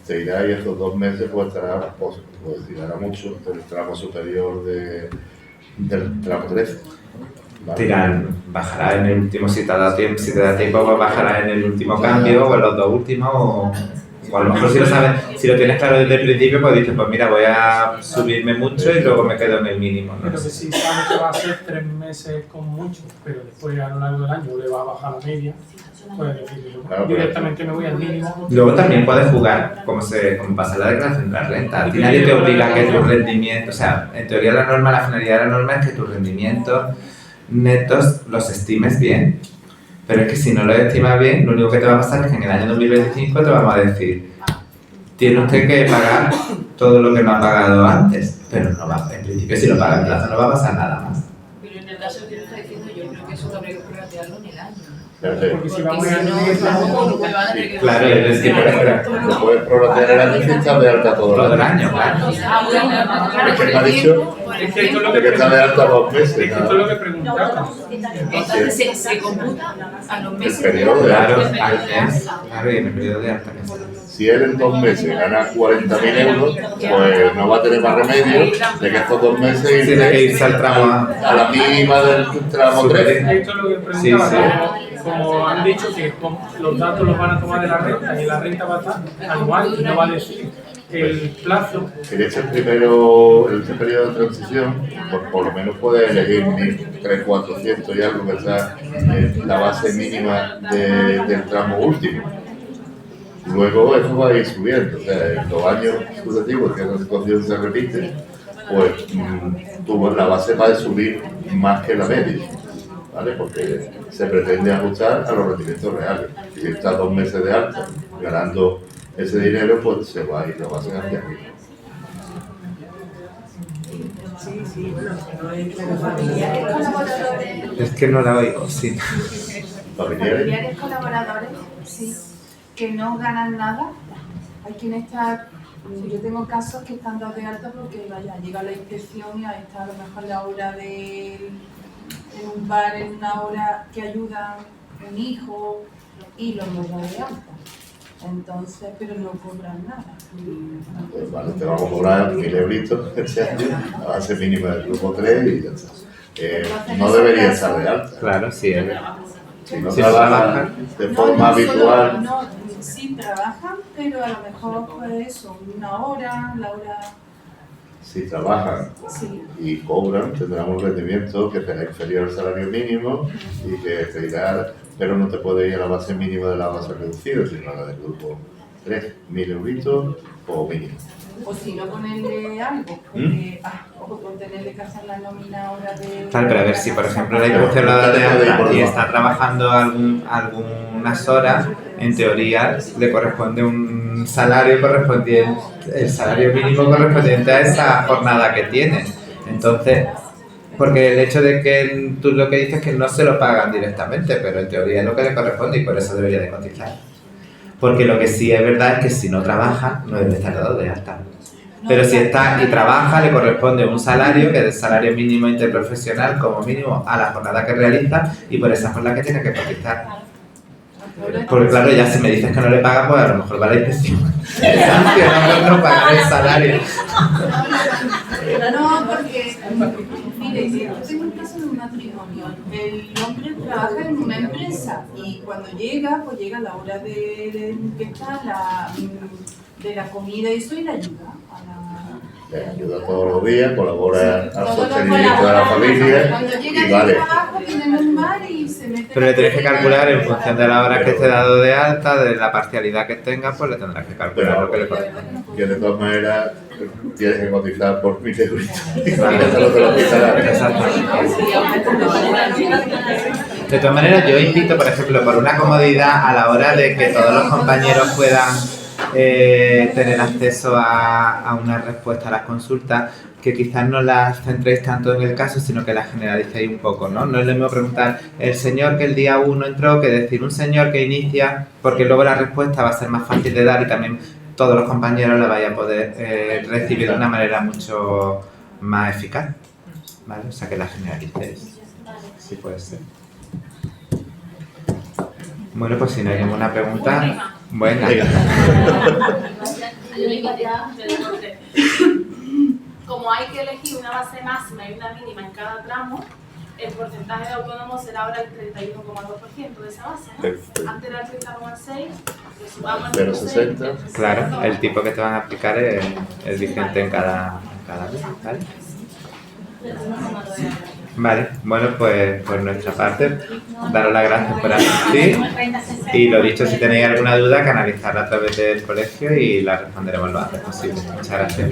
te irá y estos 2 meses pues tirará mucho del tramo superior del tramo 13. ¿Vale? Bajará en el último, si te da tiempo, pues bajará en el último cambio o en los 2 últimos o a lo mejor si lo sabes, si lo tienes claro desde el principio, pues dices, pues mira, voy a subirme mucho y luego me quedo en el mínimo, ¿no? Pero que si sabes que va a ser 3 meses con mucho, pero después a lo largo del año le va a bajar la media, pues directamente me voy al mínimo. Luego también puedes jugar, como pasa la declaración de la renta. A ti nadie te obliga a que tu rendimiento, o sea, en teoría la finalidad de la norma es que tus rendimientos netos los estimes bien. Pero es que si no lo estimas bien, lo único que te va a pasar es que en el año 2025 te vamos a decir, tiene usted que pagar todo lo que no ha pagado antes, pero no va, en principio si lo paga en plazo no va a pasar nada más. Pero en el caso que está diciendo, yo creo que eso habría que prorratearlo en el año. Porque si vamos a claro, es que lo puedes prorratear el año y estar de alta todo el año. Claro. Es que me ha dicho que está de alta 2 meses. Esto es lo que preguntaba. Entonces se computa a los meses. El periodo de alta. Claro, y en el periodo de alta. Si él en 2 meses gana 40.000 euros, pues no va a tener más remedio de que estos 2 meses tiene que irse al tramo a la mínima del tramo 13. Esto es lo que preguntaba. Como han dicho que los datos los van a tomar de la renta y la renta va a estar anual y no va a decir el plazo. En este periodo de transición, por lo menos puede elegir 1.400 y algo que sea la base mínima del tramo último. Luego eso va a ir subiendo, o sea, en los años sucesivos que esa situación se repite, pues la base va a subir más que la media, ¿vale? Porque se pretende ajustar a los rendimientos reales. Si estás 2 meses de alta ganando ese dinero, pues se va a ir la base hacia arriba. Sí, bueno, no es como familiares colaboradores. Es que no la oigo, sí. Familiares colaboradores, sí, que no ganan nada. Hay quienes están, yo tengo casos que están dados de alta porque llega la inspección y ahí está a lo mejor la hora en un bar, en una hora que ayudan un hijo y los hemos dado de alta. Entonces, pero no cobran nada. Pues vale, te vamos a cobrar 1.000 euritos este año, la base mínima del grupo 3 y ya está. No debería estar de alta. Claro, sí, es verdad. Si no trabajan de forma habitual. No, sí trabajan, pero a lo mejor pues eso, una hora, la hora Si trabajan y cobran, tendrán un rendimiento que será inferior al salario mínimo y que se irá, pero no te puede ir a la base mínima de la base reducida, sino a la del grupo 3, 1.000 euritos o mínimo. O si no ponerle algo, porque, o por tenerle que hacer la nómina ahora de... Claro, pero a ver, si por ejemplo la inspección la da de alta y está trabajando algunas horas, en teoría le corresponde un salario correspondiente, el salario mínimo correspondiente a esa jornada que tiene. Entonces, porque el hecho de que tú lo que dices es que no se lo pagan directamente, pero en teoría es lo que le corresponde y por eso debería de cotizar. Porque lo que sí es verdad es que si no trabaja, no debe estar dado de alta. Pero si está y trabaja, le corresponde un salario, que es el salario mínimo interprofesional, como mínimo, a la jornada que realiza, y por esa es por la que tiene que cotizar. Porque claro, ya si me dices que no le pagan, pues a lo mejor va a la inspección. No pagar el salario. No, porque, mire, yo tengo un caso de un matrimonio. El hombre trabaja en una empresa y cuando llega, pues llega a la hora de que está de la comida y eso y la ayuda. Le ayuda todos los días, colabora al sostenimiento de la familia. Cuando llega y vale. del trabajo, tiene un bar y se mete. Pero le tienes que calcular en función de la hora que esté dado de alta, de la parcialidad que tenga, pues le tendrás que calcular lo que le corresponde. Que de todas maneras tienes que cotizar por 1.000 euros. De todas maneras, yo invito, por ejemplo, por una comodidad a la hora de que todos los compañeros puedan tener acceso a una respuesta a las consultas, que quizás no las centréis tanto en el caso, sino que las generalicéis un poco, ¿no? No es lo mismo preguntar el señor que el día 1 entró que decir un señor que inicia, porque luego la respuesta va a ser más fácil de dar y también todos los compañeros la vayan a poder recibir de una manera mucho más eficaz, ¿vale? O sea, que la generalicéis. Sí puede ser. Bueno, pues si no hay ninguna pregunta, buena. Como hay que elegir una base máxima y una mínima en cada tramo, el porcentaje de autónomos será ahora el 31,2% de esa base, ¿no? Antes era el 30,6%, pues sumamos el 0,60. Claro, el tipo que te van a aplicar es vigente en cada mes, ¿vale? Vale, bueno, pues por nuestra parte, daros las gracias por asistir y lo dicho, si tenéis alguna duda, canalizarla a través del colegio y la responderemos lo antes posible. Muchas gracias.